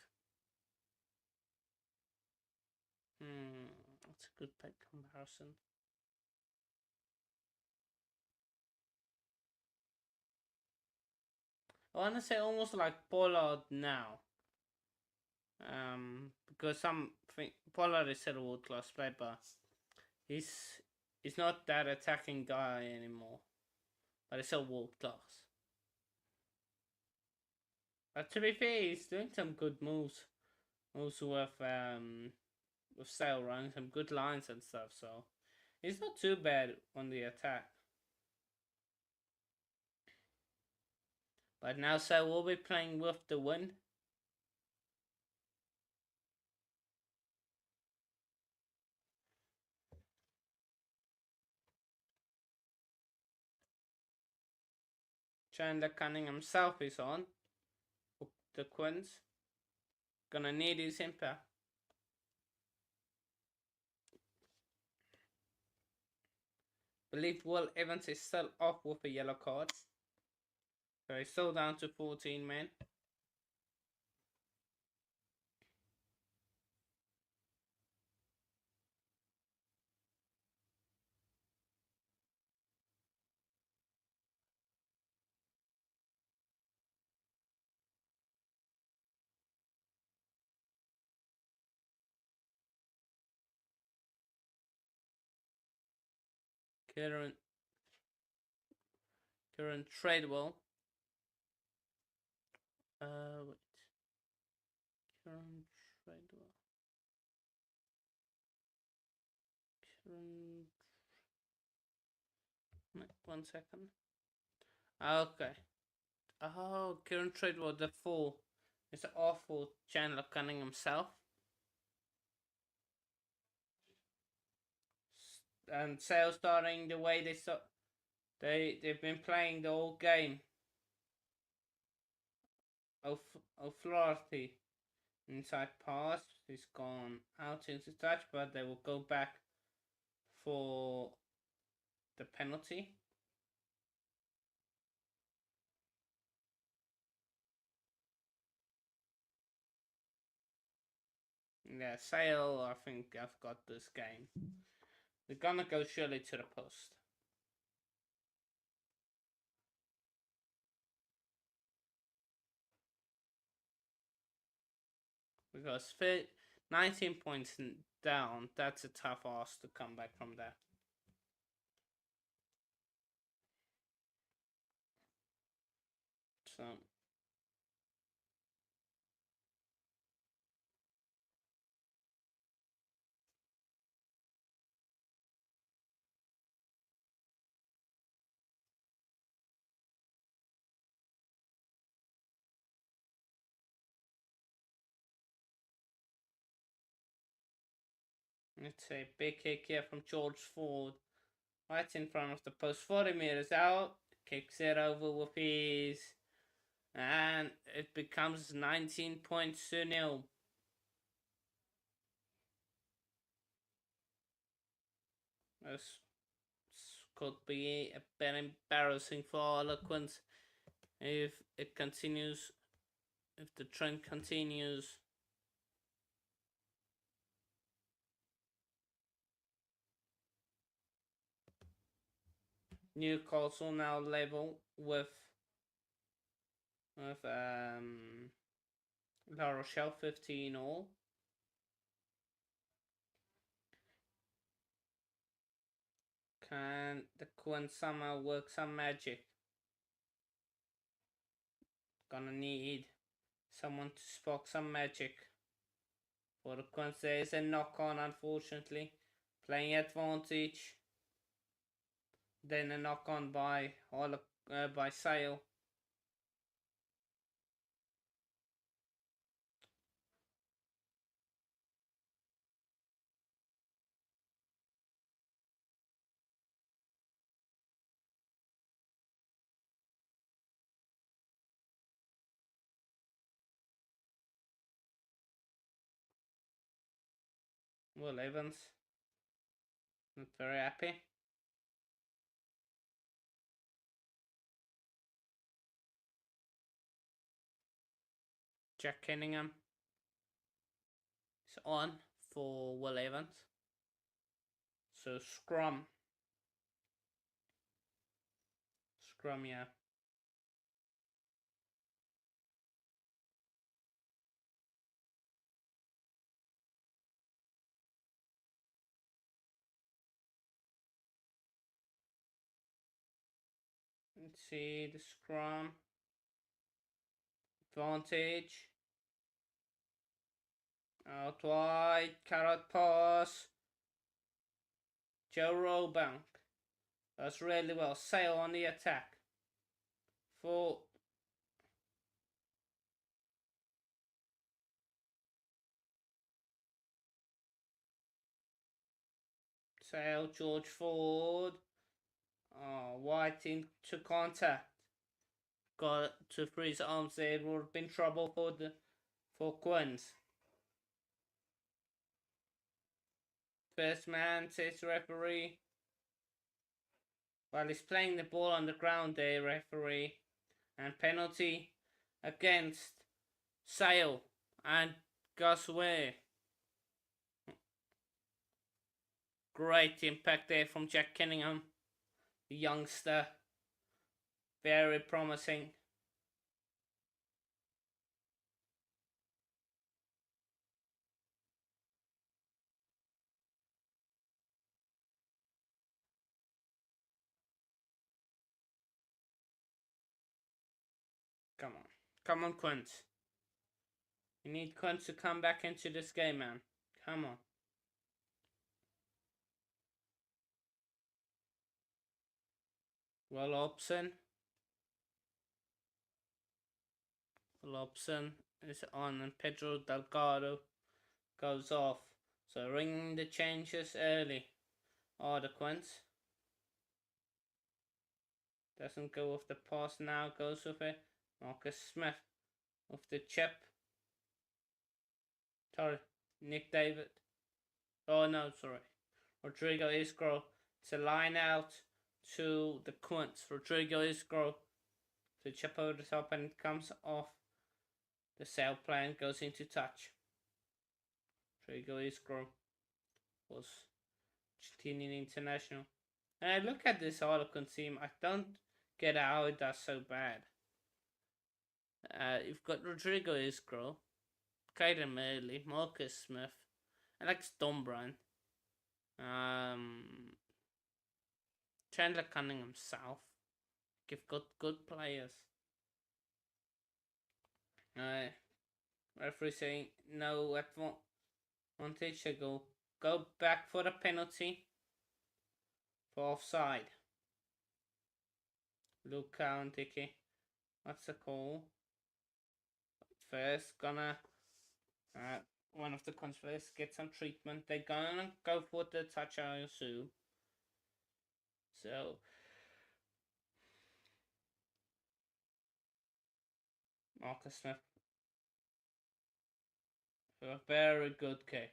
A: that's a good pet comparison. I wanna say almost like Pollard now. Because some think Pollard is still a world class player, but he's not that attacking guy anymore. But he's still world class. But to be fair, he's doing some good moves. Moves with Sale running some good lines and stuff, so he's not too bad on the attack. But now Sale will be playing with the wind. Chandler Cunningham himself is on. The Quins. Gonna need his impact. Believe Will Evans is still off with a yellow card. So he's still down to 14 men. Kieran Treadwell. Wait. Kieran Treadwell. Wait, 1 second. Okay. Oh, Kieran Treadwell, the 4. It's awful Chandler Cunningham himself. And Sale starting the way they've been playing the whole game. O'Flaherty inside pass. He's gone out into touch, but they will go back for the penalty. Yeah, Sale, I think I've got this game. They're gonna go surely to the post. Because 19 points down, that's a tough ask to come back from that. So it's a big kick here from George Ford. Right in front of the post, 40 meters out. Kicks it over with ease. And it becomes 19 points to 0. This could be a bit embarrassing for Harlequins if it continues, if the trend continues. Newcastle now level with La Rochelle 15 all. Can the Quinn somehow work some magic? Gonna need someone to spark some magic. For the Quins, there is a knock on, unfortunately. Playing advantage. Then a knock on by Sale. Will Evans, not very happy. Jack Kenningham is on for Will Evans. So scrum, yeah. Let's see the scrum. Advantage. Out wide, carrot pass. Joe Robank does really well. Sale on the attack. For Sale, George Ford. Oh, White into contact. got to freeze arms there, it would have been trouble for Quins. First man, says the referee. While he's playing the ball on the ground there, referee. And penalty against Sale and Gosway. Great impact there from Jack Kenningham, the youngster. Very promising. Come on. Come on, Quint. You need Quint to come back into this game, man. Come on. Well, Lobson is on and Pedro Delgado goes off. So ringing the changes early. Oh, the Quince. Doesn't go with the pass now, goes with it. Marcus Smith with the chip. Sorry, Nick David. Oh no, sorry. Rodrigo Isgro. It's a line out to the Quince. Rodrigo Isgro. The chip over the top and it comes off. The sail plan goes into touch. Rodrigo Isgro was Argentinian international. And I look at this Harlequins team, I don't get how it does so bad. You've got Rodrigo Isgro, Caden Merley, Marcus Smith, Alex Dombran, Chandler Cunningham South. You've got good players. Referee saying no advantage to go back for the penalty for offside. Luca and Dicky. What's the call? First, gonna one of the controllers get some treatment. They're gonna go for the touch, I assume. So Marcus Smith for a very good kick.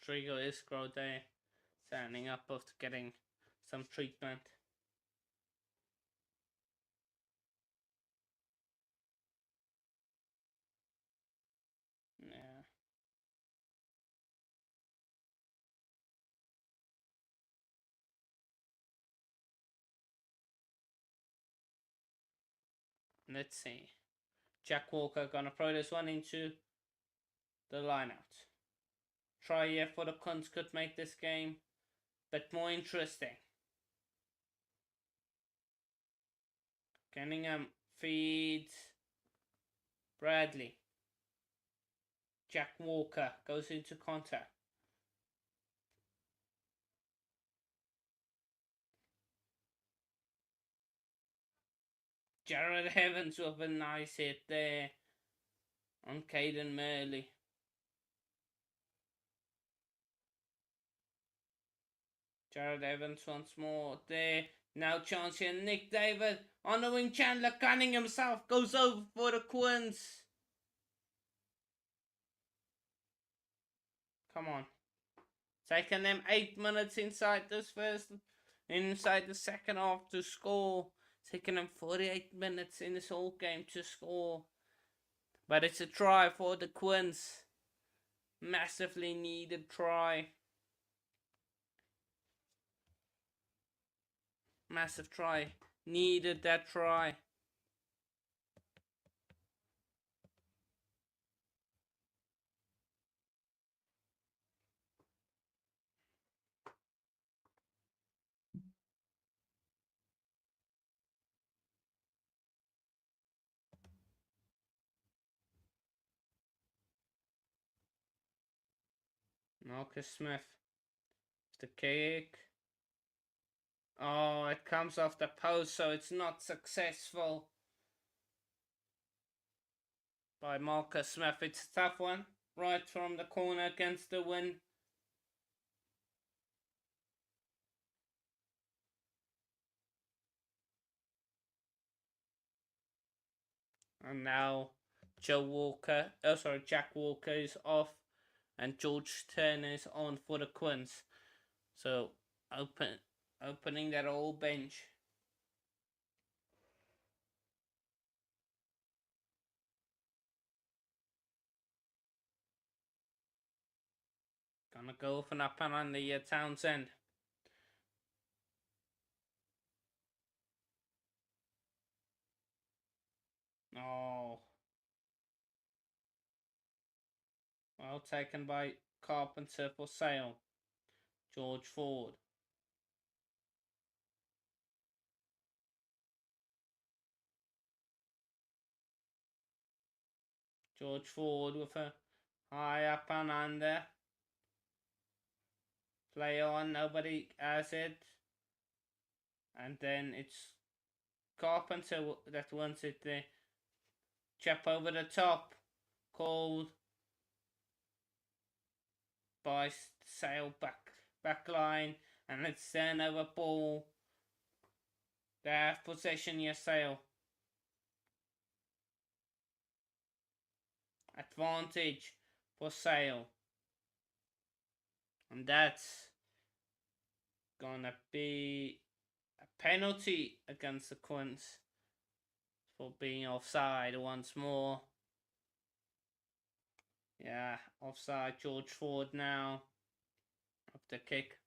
A: Rodrigo Isgro there, standing up after getting some treatment. Yeah. Let's see. Jack Walker gonna throw this one into the lineout. Try here for the Cunts could make this game a bit more interesting. Cunningham feeds Bradley. Jack Walker goes into contact. Jared Evans with a nice hit there on Caden Merley. Jared Evans once more there. Now chance here. Nick David on the wing. Chandler Cunningham himself goes over for the Quins. Come on. Taking them 8 minutes inside the second half to score. Taking them 48 minutes in this whole game to score. But it's a try for the Quins. Massively needed try. Massive try. Needed that try. Marcus Smith. The kick. Oh, it comes off the post, so it's not successful by Marcus Smith. It's a tough one. Right from the corner against the wind. And now Jack Walker is off, and George Turner is on for the Quins. So opening that old bench. Gonna go for an up and on the Townsend. Oh, well taken by Carpenter for Sale. George Ford. George Ford with a high up and under. Play on, nobody has it. And then it's Carpenter that wants it there. Chap over the top. Called by Sale back line. And it's turnover ball. They have possession, yes, Sale. Advantage for Sale. And that's gonna be a penalty against the Quins for being offside once more. Yeah, offside. George Ford now of the kick.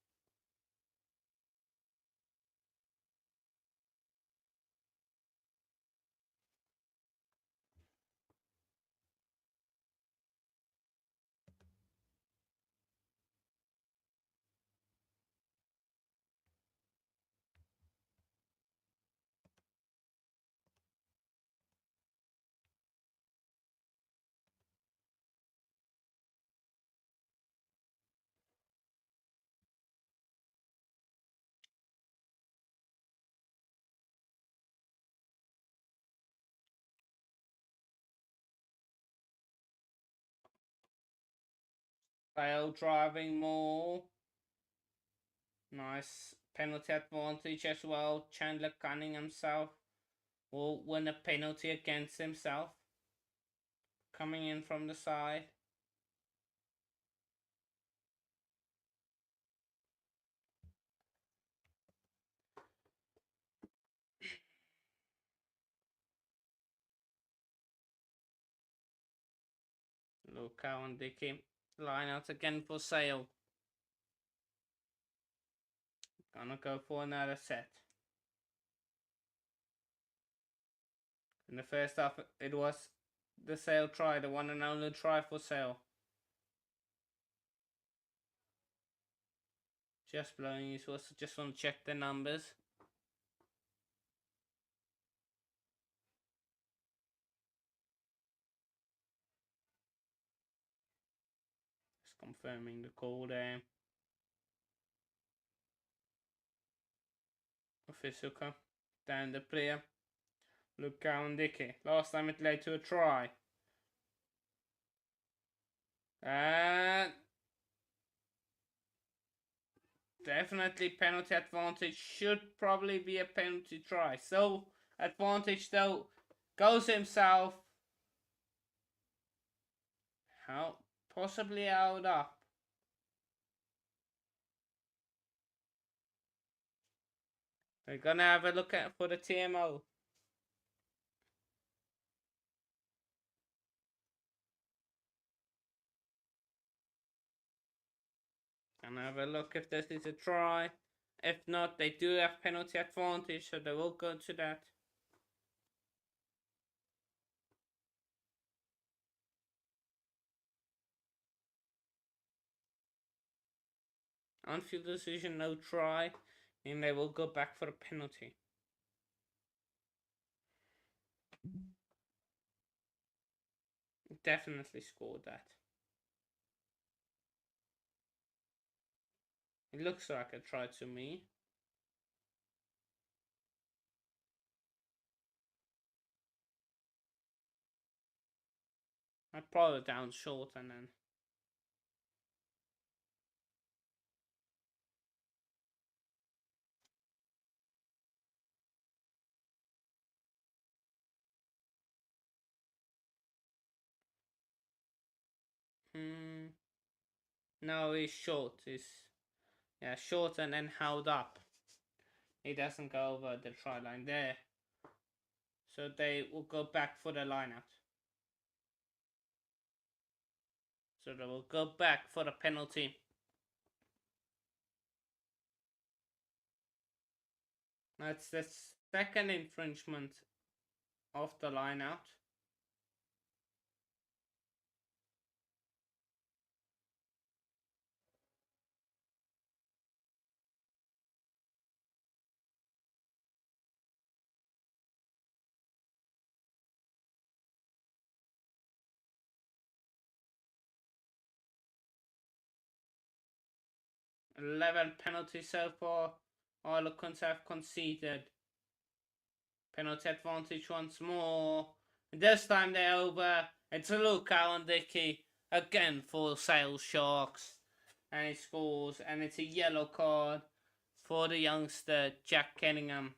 A: Bale driving more. Nice penalty advantage as well. Chandler Cunningham himself will win a penalty against himself. Coming in from the side. Luca and Dickey. Line out again for Sale. Gonna go for another set. In the first half, it was the Sale try, the one and only try for Sale. Just blowing his whistle, just want to check the numbers. Just confirming the call there. Official come down the player. Luke Cowan-Dickey. Last time it led to a try. And definitely penalty advantage. Should probably be a penalty try. So advantage though goes himself. How possibly out up. We're gonna have a look at for the TMO. And have a look if this is a try. If not, they do have penalty advantage, so they will go to that. On-field decision, no try, and they will go back for a penalty. Definitely scored that. It looks like a try to me. I'd probably down short and then. No, he's short. He's short and then held up. He doesn't go over the try line there. So they will go back for the line out. So they will go back for the penalty. That's the second infringement of the line out. Eleven penalties so far. Harlequins have conceded. Penalty advantage once more. And this time they're over. It's a Luke and Dickey again for Sale Sharks. And he scores, and it's a yellow card for the youngster Jack Kenningham.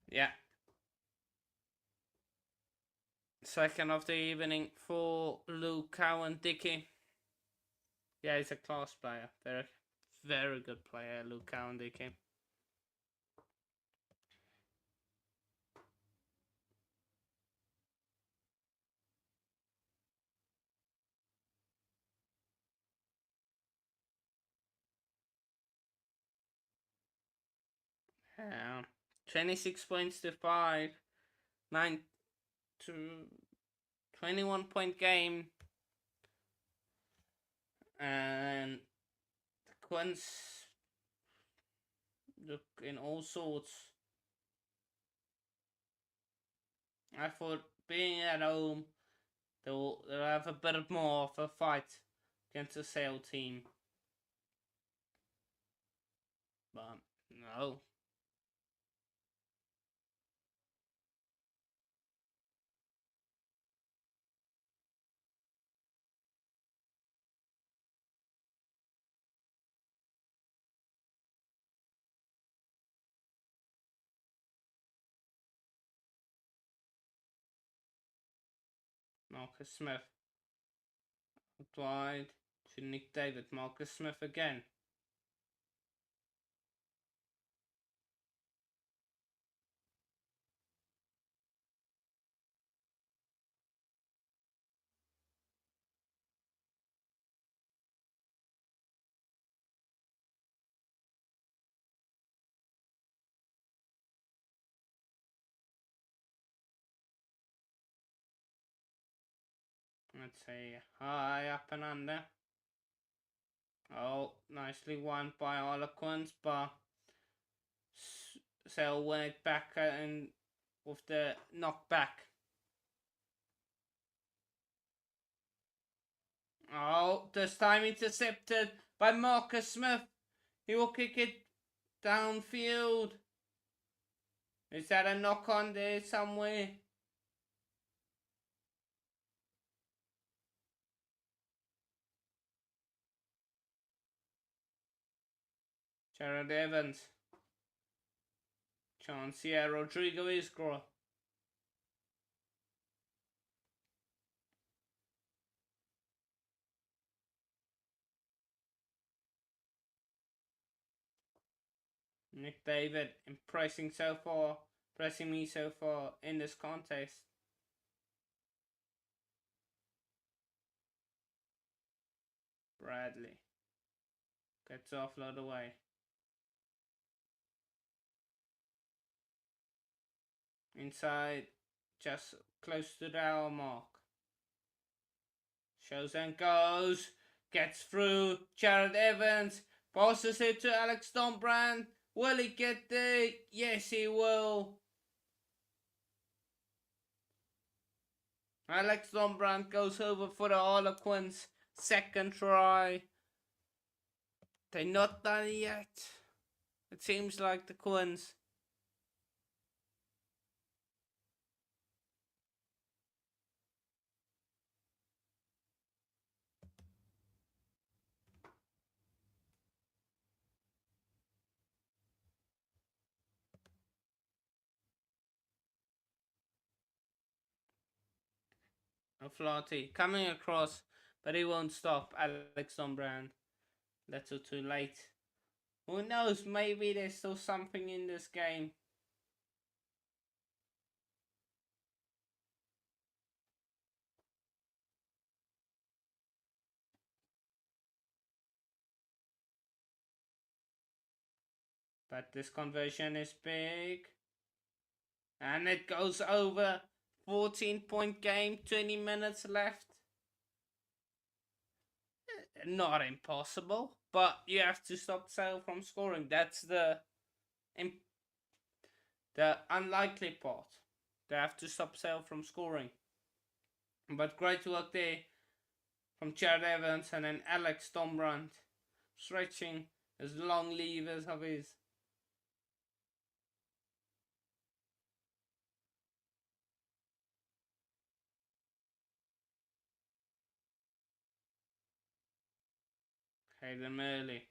A: Yeah. Second of the evening for Luke and Dickey. Yeah, he's a class player. Very, very good player, Luke and Dickey. Yeah. 26 points to 5. 9 to 21 point game. And the Quins look in all sorts. I thought being at home, they'll have a bit more of a fight against the Sale team. But no. Marcus Smith. Wide to Nick David. Marcus Smith again. Let's see. High up and under. Oh, nicely won by Harlequins, but Sale won it back and with the knockback. Oh, this time intercepted by Marcus Smith. He will kick it downfield. Is that a knock on there somewhere? Jared Evans. Chance here. Rodrigo Isgro. Nick David impressing me so far in this contest. Bradley gets offload away. Inside, just close to the hour mark. Shows and goes, gets through. Jared Evans passes it to Alex Dombrand. Will he get there? Yes, he will. Alex Dombrand goes over for the Harlequins. Second try. They're not done yet. It seems like the Quins. O'Flaherty coming across, but he won't stop Alex Dombrand. Little too late. Who knows? Maybe there's still something in this game. But this conversion is big. And it goes over. 14-point game, 20 minutes left. Not impossible, but you have to stop Sale from scoring. That's the unlikely part. They have to stop Sale from scoring. But great work there from Jared Evans and then Alex Dombrand stretching his long levers of his. Hayden early.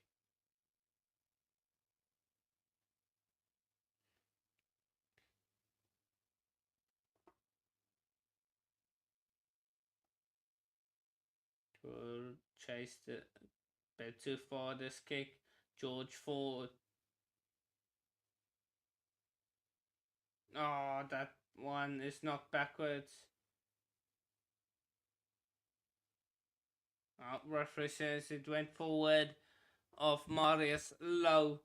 A: Chased it a bit too far this kick. George Ford. Oh, that one is knocked backwards. Referee says it went forward of Marius Low.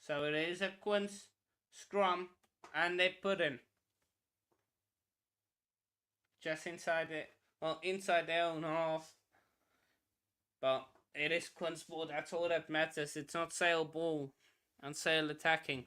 A: So it is a Quins scrum and they put in. Just inside it, well, inside their own half. But it is Quins ball, that's all that matters. It's not Sale ball and Sale attacking.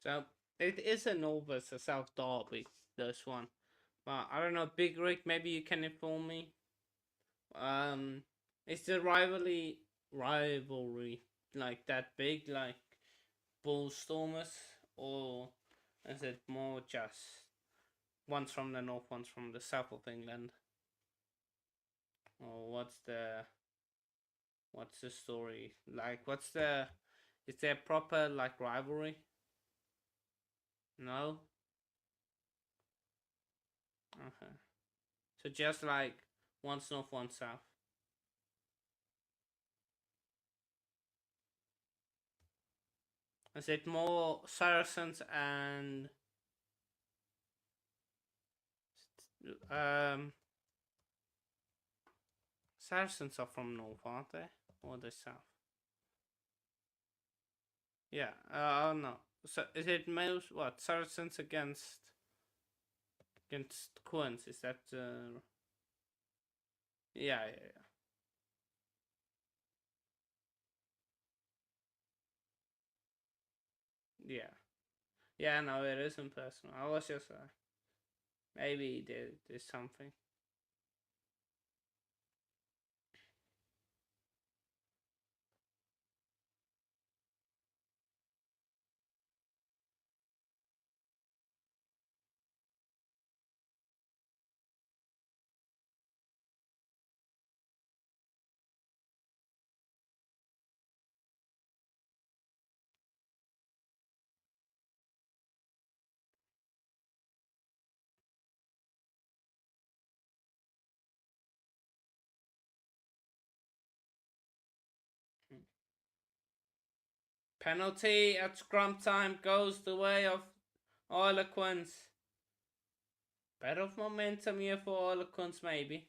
A: So it is a North versus South derby, this one. But I don't know, Big Rick, maybe you can inform me. Is the rivalry like that big, like Bullstormers, or is it more just one's from the north, one's from the south of England? Or what's the story like? Is there proper like rivalry? No. Okay. So just like one's north, one's south. Is it more Saracens and um Saracens are from north, aren't they? Or the south? Yeah. Oh no. So is it most what Saracens against Against Quins, is that... Yeah. Yeah. Yeah, no, it isn't personal. I was just... maybe there's something. Penalty at scrum time goes the way of Harlequins. Bit of momentum here for Harlequins, maybe.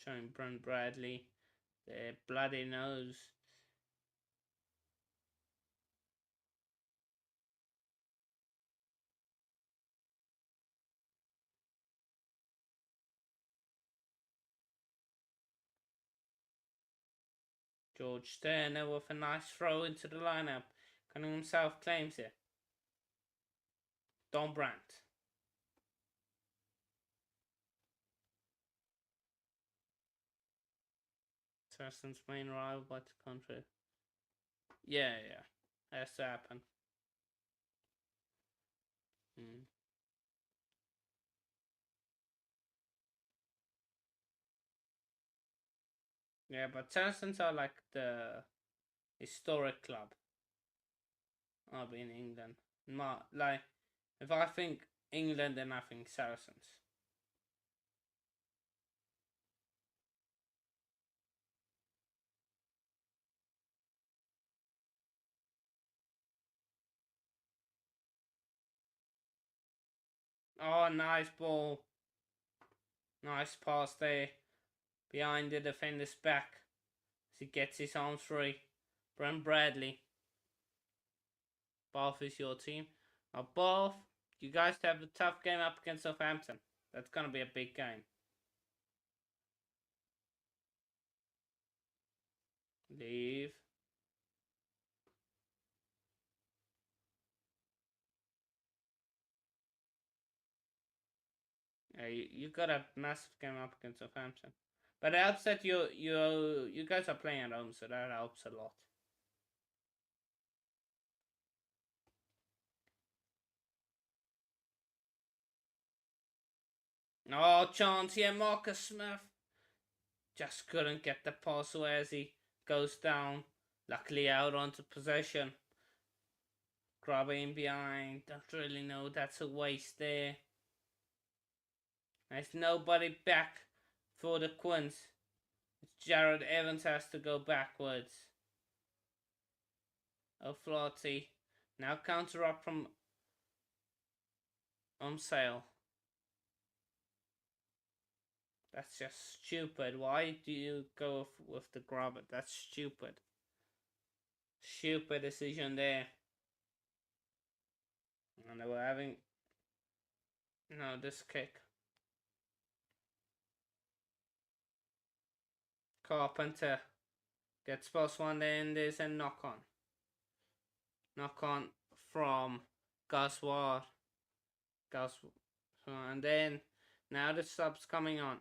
A: Showing Brun Bradley their bloody nose. George Turner with a nice throw into the lineup. Cunningham himself claims it. Don Brandt. Saracens' main rival, but country. Yeah. Has to happen. Yeah, but Saracens are like the historic club of in England. Not like, if I think England, then I think Saracens. Oh, nice ball. Nice pass there. Behind the defender's back. As he gets his arms free. Brent Bradley. Bath is your team. Now, Bath, you guys have a tough game up against Southampton. That's going to be a big game. Leave. Yeah, you got a massive game up against Southampton. But it helps that you guys are playing at home, so that helps a lot. Oh, chance here, Marcus Smith. Just couldn't get the pass away as he goes down. Luckily out onto possession. Grabbing behind. Don't really know. That's a waste there. There's nobody back for the Quins. Jared Evans has to go backwards. O'Flaherty. Now counter up from Sale. That's just stupid. Why do you go with the grabber? That's stupid. Stupid decision there. And they were having... No, this kick. Carpenter gets plus one there, and there's a knock on. Knock on from Gosward. And then now the sub's coming on.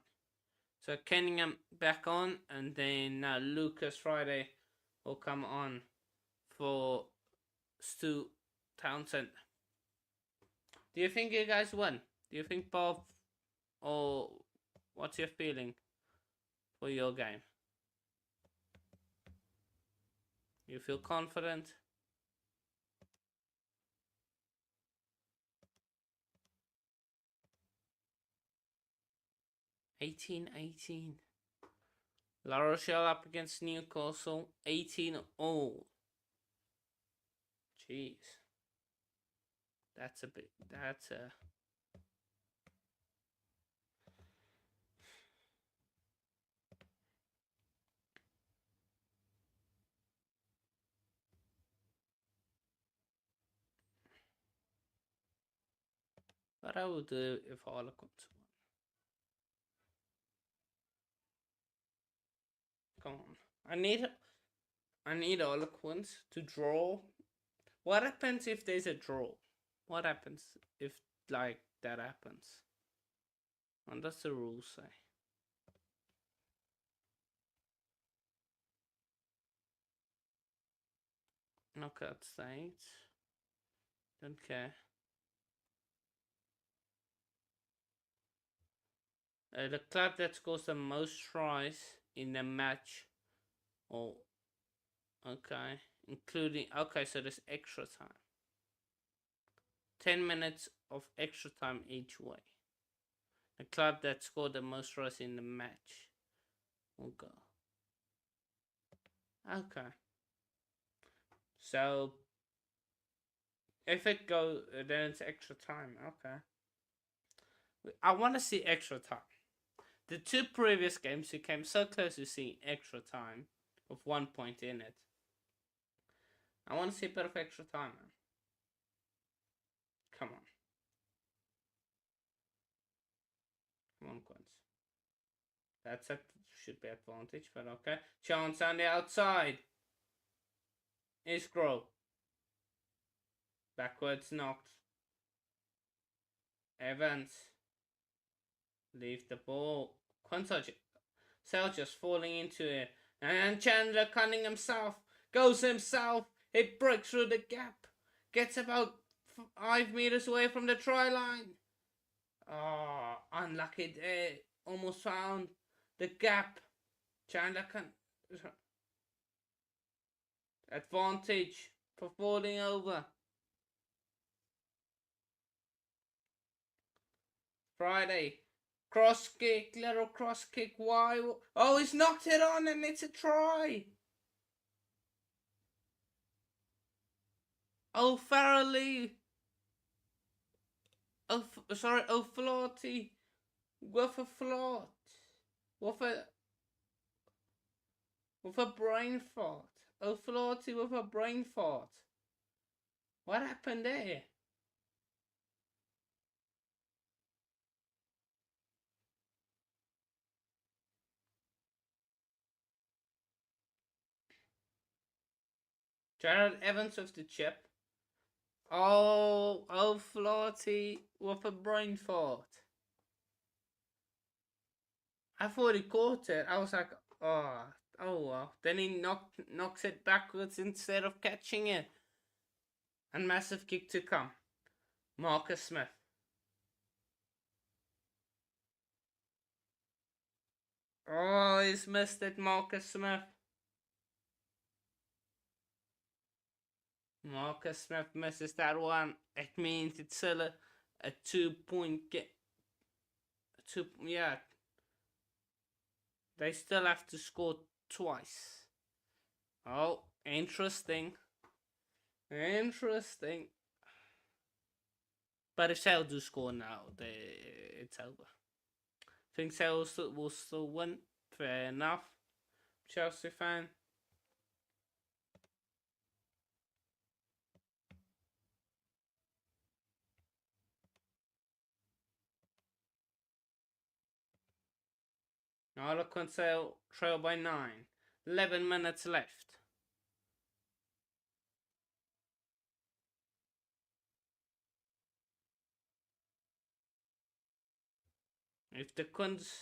A: So Kenningham back on, and then now Lucas Friday will come on for Stu Townsend. Do you think you guys win? Do you think both, or what's your feeling for your game? You feel confident? 18-18. La Rochelle up against Newcastle, 18-all. Jeez. That's a bit. That's a. What I would do if Harlequins won. Come on. I need Harlequins to draw. What happens if there's a draw? What happens if like that happens? What does the rules say? Knockout stage. Don't care. The club that scores the most tries in a match. Oh, okay. Including, okay, so there's extra time. 10 minutes of extra time each way. The club that scored the most tries in the match will go. Okay. So, if it goes, then it's extra time. Okay. I want to see extra time. The two previous games, you came so close to seeing extra time with 1 point in it. I want to see a bit of extra time, man. Come on. Come on, Quince. That's it. Should be advantage, but okay. Chance on the outside. Isgrove. Backwards knocked. Evans. Leave the ball. Cell just falling into it. And Chandler cunning himself. Goes himself. It breaks through the gap. Gets about 5 meters away from the try line. Oh, unlucky there. Almost found the gap. Chandler can. Advantage for falling over. Friday. Cross kick, little cross kick. Why? Oh, he's knocked it on and it's a try. Oh, Farrelly. Oh, sorry. Oh, Flaherty. With a float. With a brain fart. Oh, Flaherty with a brain fart. What happened there? Jared Evans with the chip. Oh, Flaherty with a brain fart. I thought he caught it. I was like, oh well. Then he knocks it backwards instead of catching it. And massive kick to come. Marcus Smith. Oh, he's missed it, Marcus Smith. Marcus Smith misses that one. It means it's still a 2-point get. Yeah. They still have to score twice. Oh, interesting. Interesting. But if Sale do score now, it's over. I think Sale will still win. Fair enough. Chelsea fan. Harlequins trail by 9. 11 minutes left. If the Quins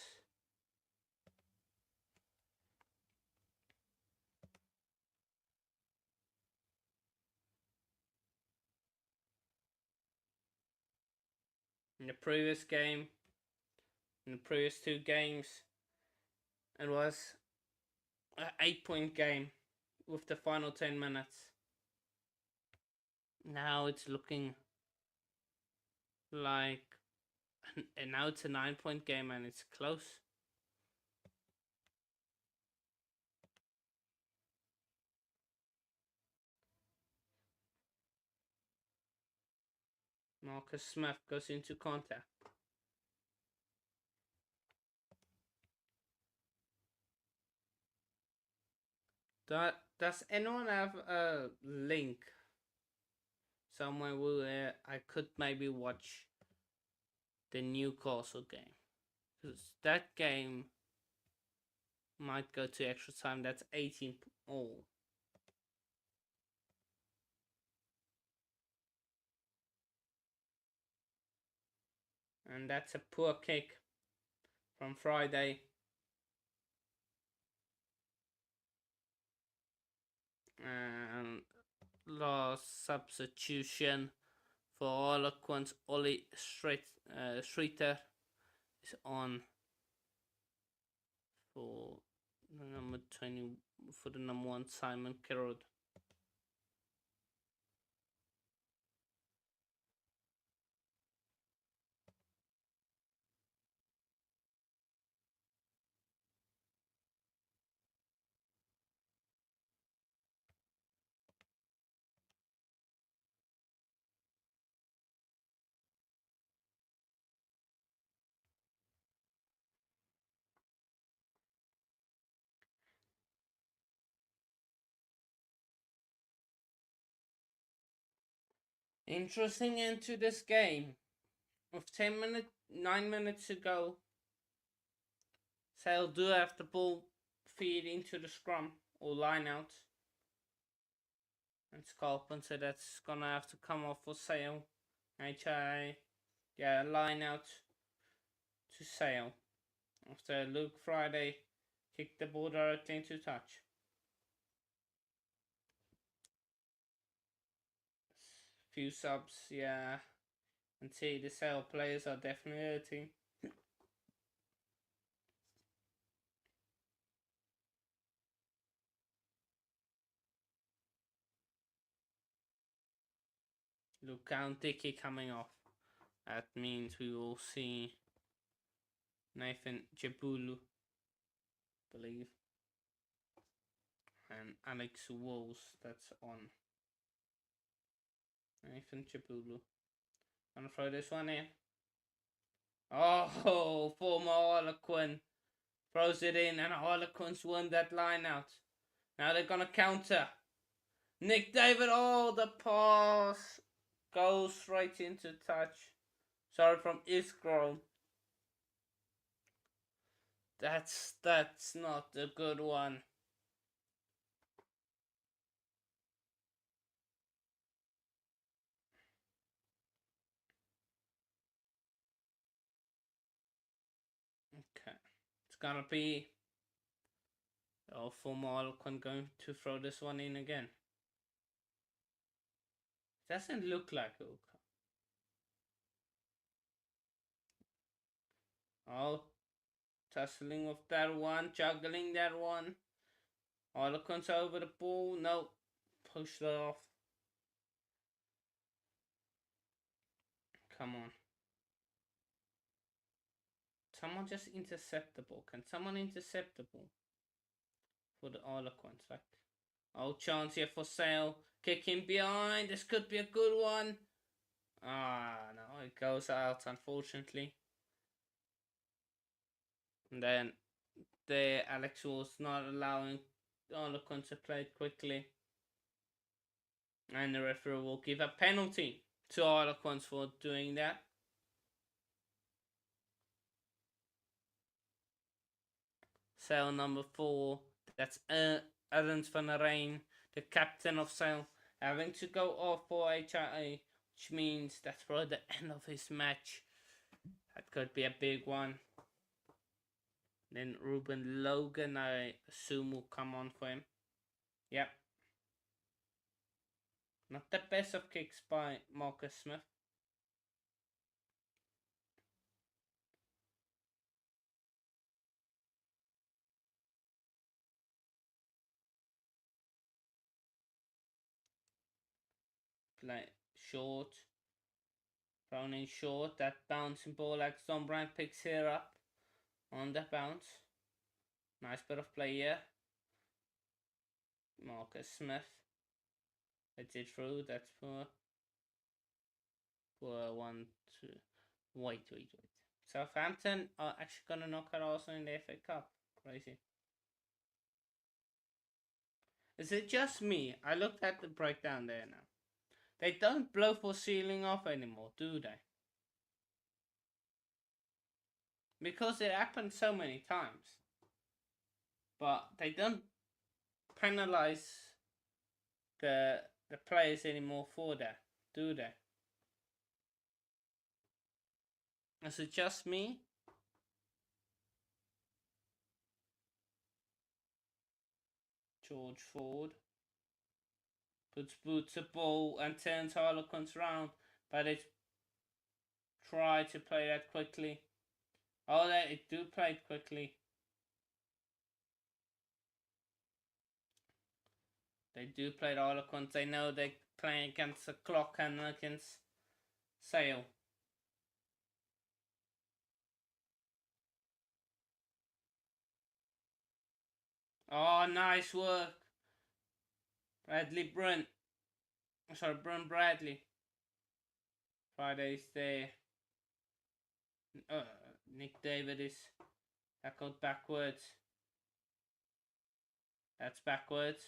A: in the previous game, in the previous two games, it was an 8-point game with the final 10 minutes. Now it's looking like, and now it's a 9-point game and it's close. Marcus Smith goes into contact. Does anyone have a link somewhere where I could maybe watch the Newcastle game? Because that game might go to extra time. That's 18 all. And that's a poor kick from Friday. And last substitution for Harlequins, Ollie Streeter is on for the number 20, for the number 1, Simon Kirrod. Interesting into this game. With 9 minutes to go, Sale do have the ball feed into the scrum or line out. And Carpenter, that's gonna have to come off for Sale. HI, yeah, line out to Sale. After Luke Friday kicked the ball directly into touch. Few subs, yeah. And see, the Sale players are definitely hurting. Luke County coming off. That means we will see Nathan Jabulu, believe. And Alex Walls, that's on. Nathan Jabulu. Gonna throw this one in. Oh, former Harlequin throws it in, and Harlequins won that line out. Now they're gonna counter. Nick David, oh, the pass goes straight into touch. Sorry, from Iskro. That's not a good one. Okay, it's gonna be former Harlequin going to throw this one in again. Doesn't look like it. Oh, tussling with that one, juggling that one. Harlequins over the ball. No, pushed it off. Come on. Someone just intercept the ball. Can someone intercept the ball for the Harlequins? Like, oh, chance here for Sale. Kicking behind. This could be a good one. Ah, no, it goes out, unfortunately. And then there, Alex was not allowing Harlequins to play it quickly. And the referee will give a penalty to Harlequins for doing that. Sale number 4, that's Adams van der Rijn, the captain of Sale, having to go off for HIA, which means that's probably the end of his match. That could be a big one. Then Ruben Logan, I assume, will come on for him. Yep. Not the best of kicks by Marcus Smith. Play short. Thrown in short. That bouncing ball, like Brand picks here up on the bounce. Nice bit of play here. Marcus Smith. It's it through. That's for for 1-2. Wait. Southampton are actually gonna knock out Arsenal in the FA Cup. Crazy. Is it just me? I looked at the breakdown there now. They don't blow for sealing off anymore, do they? Because it happened so many times. But they don't penalize the players anymore for that, do they? Is it just me? George Ford puts boots a ball and turns Harlequins round, but they try to play that quickly. Oh, they do play it quickly. They do play the Harlequins. They know they're playing against the clock and against Sale. Oh, nice work. Brun Bradley. Friday's there. Nick David is tackled backwards. That's backwards.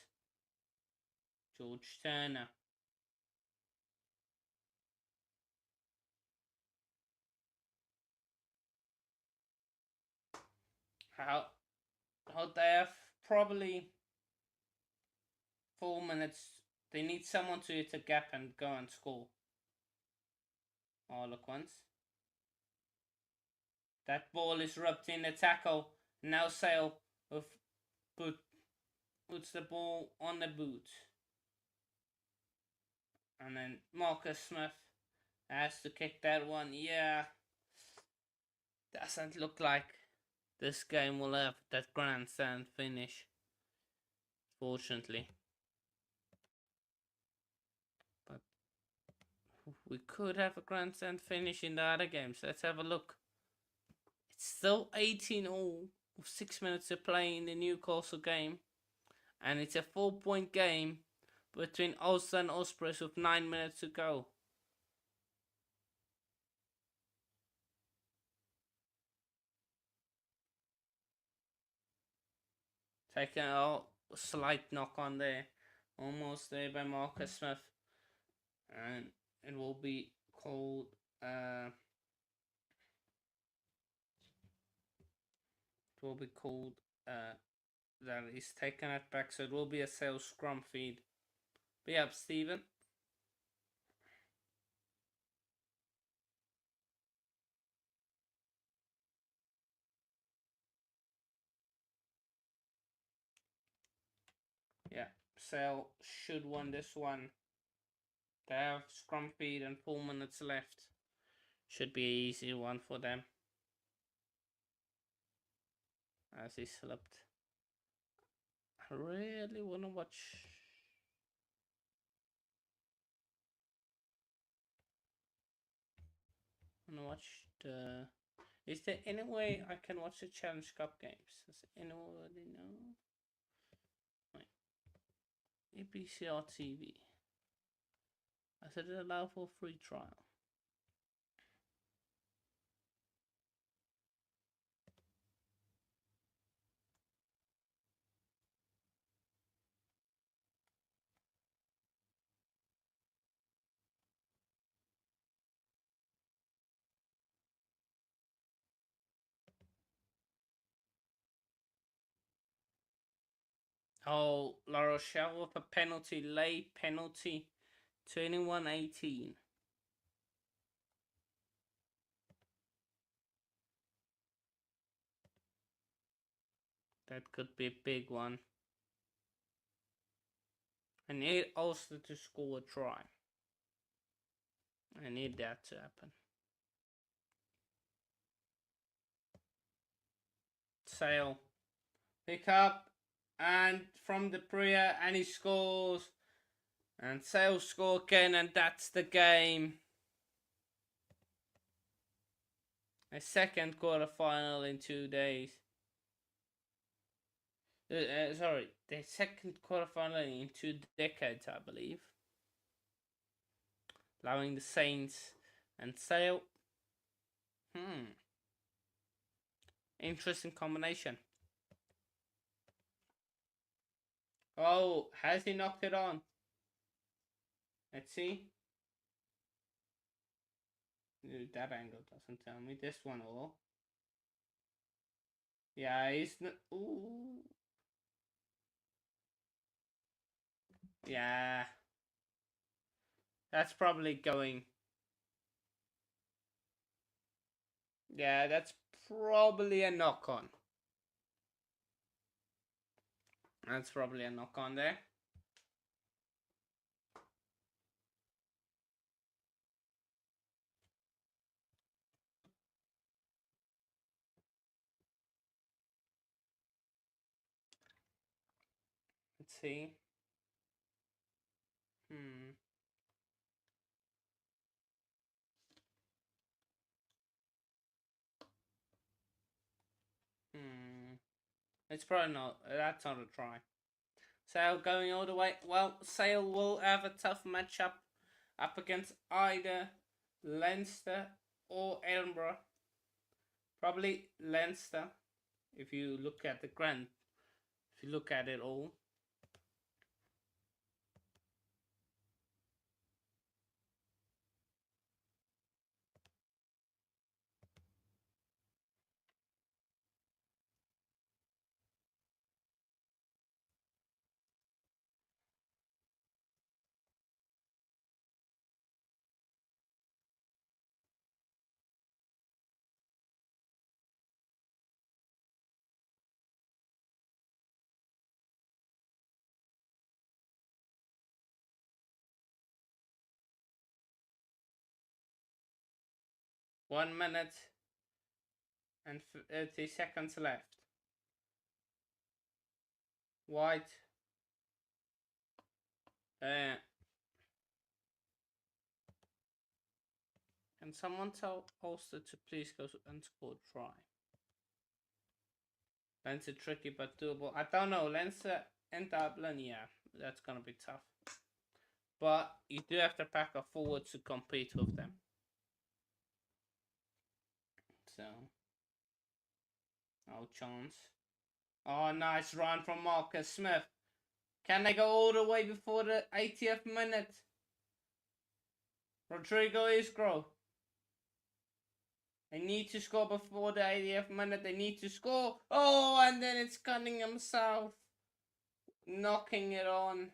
A: George Turner. How they have probably 4 minutes. They need someone to hit a gap and go and score. All at once. That ball is rubbed in the tackle. Now Sale puts the ball on the boot. And then Marcus Smith has to kick that one. Yeah. Doesn't look like this game will have that grandstand finish. Fortunately. But we could have a grandstand finish in the other games. Let's have a look. It's still 18-all with 6 minutes to play in the Newcastle game. And it's a 4-point game between Ulster and Ospreys with 9 minutes to go. Taking a slight knock on there. Almost there by Marcus Smith. And it will be called that he's taking it back, so it will be a Sale scrum feed. Be up, Stephen. Yeah, Sale should win this one. They have scrum feed and 4 minutes left. Should be an easy one for them. As he slipped. I really want to watch. The. Is there any way I can watch the Challenge Cup games? Does anybody know? Wait. APCR TV. Does it allow for free trial? Oh, La Rochelle with a penalty, late penalty, 21-18. That could be a big one. I need Ulster to score a try. I need that to happen. Sale. Pick up. And from the Priya, and he scores. And Sale score again, and that's the game. A second quarter-final in 2 days. Sorry, the second quarter-final in 2 decades, I believe. Allowing the Saints and Sale. Interesting combination. Oh, has he knocked it on? Let's see. That angle doesn't tell me. This one will. Yeah, he's not. Ooh. Yeah. That's probably going. Yeah, that's probably a knock on. That's probably a knock on there. Let's see. Hmm. It's probably not. That's not a try. Sale going all the way. Well, Sale will have a tough matchup up against either Leinster or Edinburgh. Probably Leinster, if you look at the grand. If you look at it all. One minute and 30 seconds left. White. Can someone tell Ulster to please go and score try? Leinster tricky but doable. I don't know. Leinster and Dublin, yeah, that's gonna be tough. But you do have to pack a forward to compete with them. So, no chance. Oh, nice run from Marcus Smith. Can they go all the way before the 80th minute? Rodrigo Isgro. They need to score before the 80th minute. They need to score. Oh, and then it's Cunningham South knocking it on.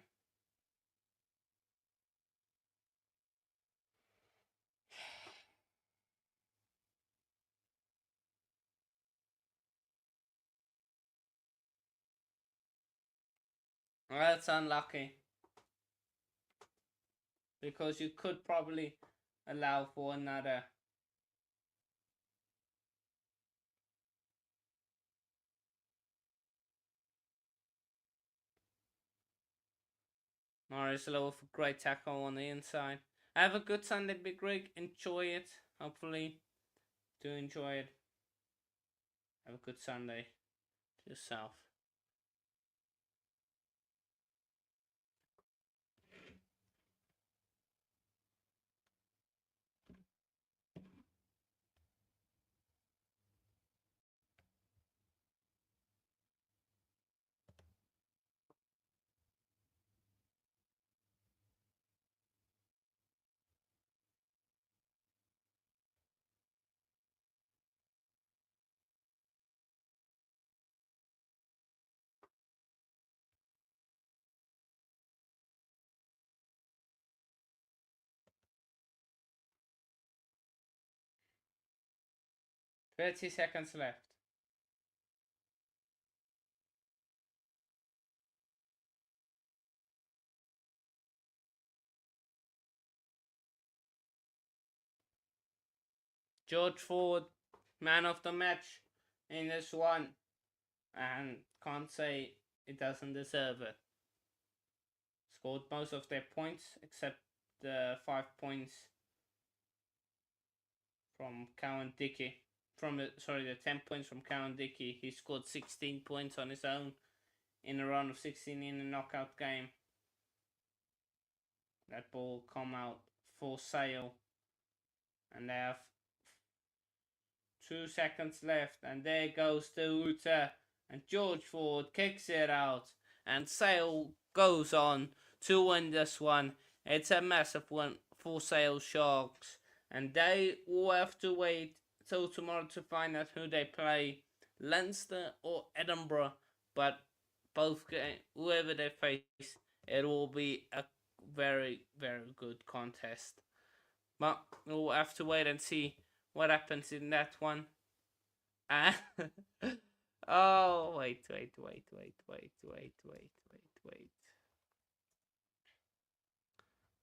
A: That's unlucky. Because you could probably allow for another. Morris Lowe with a great tackle on the inside. Have a good Sunday, Big Rig. Enjoy it. Hopefully, do enjoy it. Have a good Sunday to yourself. 30 seconds left. George Ford, man of the match in this one. And can't say it doesn't deserve it. Scored most of their points except the 5 points from Cowan Dickey. The 10 points from Cowan Dickey. He scored 16 points on his own in a round of 16 in a knockout game. That ball come out for Sale. and they have 2 seconds left, and there goes the Uta, and George Ford kicks it out, and Sale goes on to win this one. It's a massive win for Sale Sharks, and they will have to wait till tomorrow to find out who they play, Leinster or Edinburgh. But whoever they face, it will be a very, very good contest. But we'll have to wait and see what happens in that one. Oh, wait.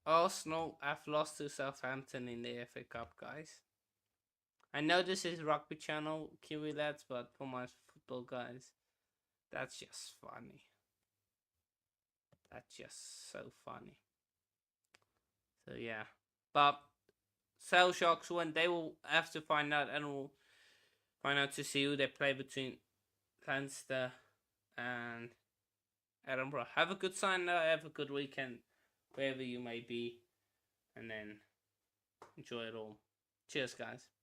A: Arsenal have lost to Southampton in the FA Cup, guys. I know this is Rugby Channel, Kiwi lads, but for my football guys, that's just funny. That's just so funny. So yeah, but Sale Sharks win. They will have to find out, and we'll find out to see who they play between Leinster and Edinburgh. Have a good Sunday. Have a good weekend, wherever you may be, and then enjoy it all. Cheers, guys.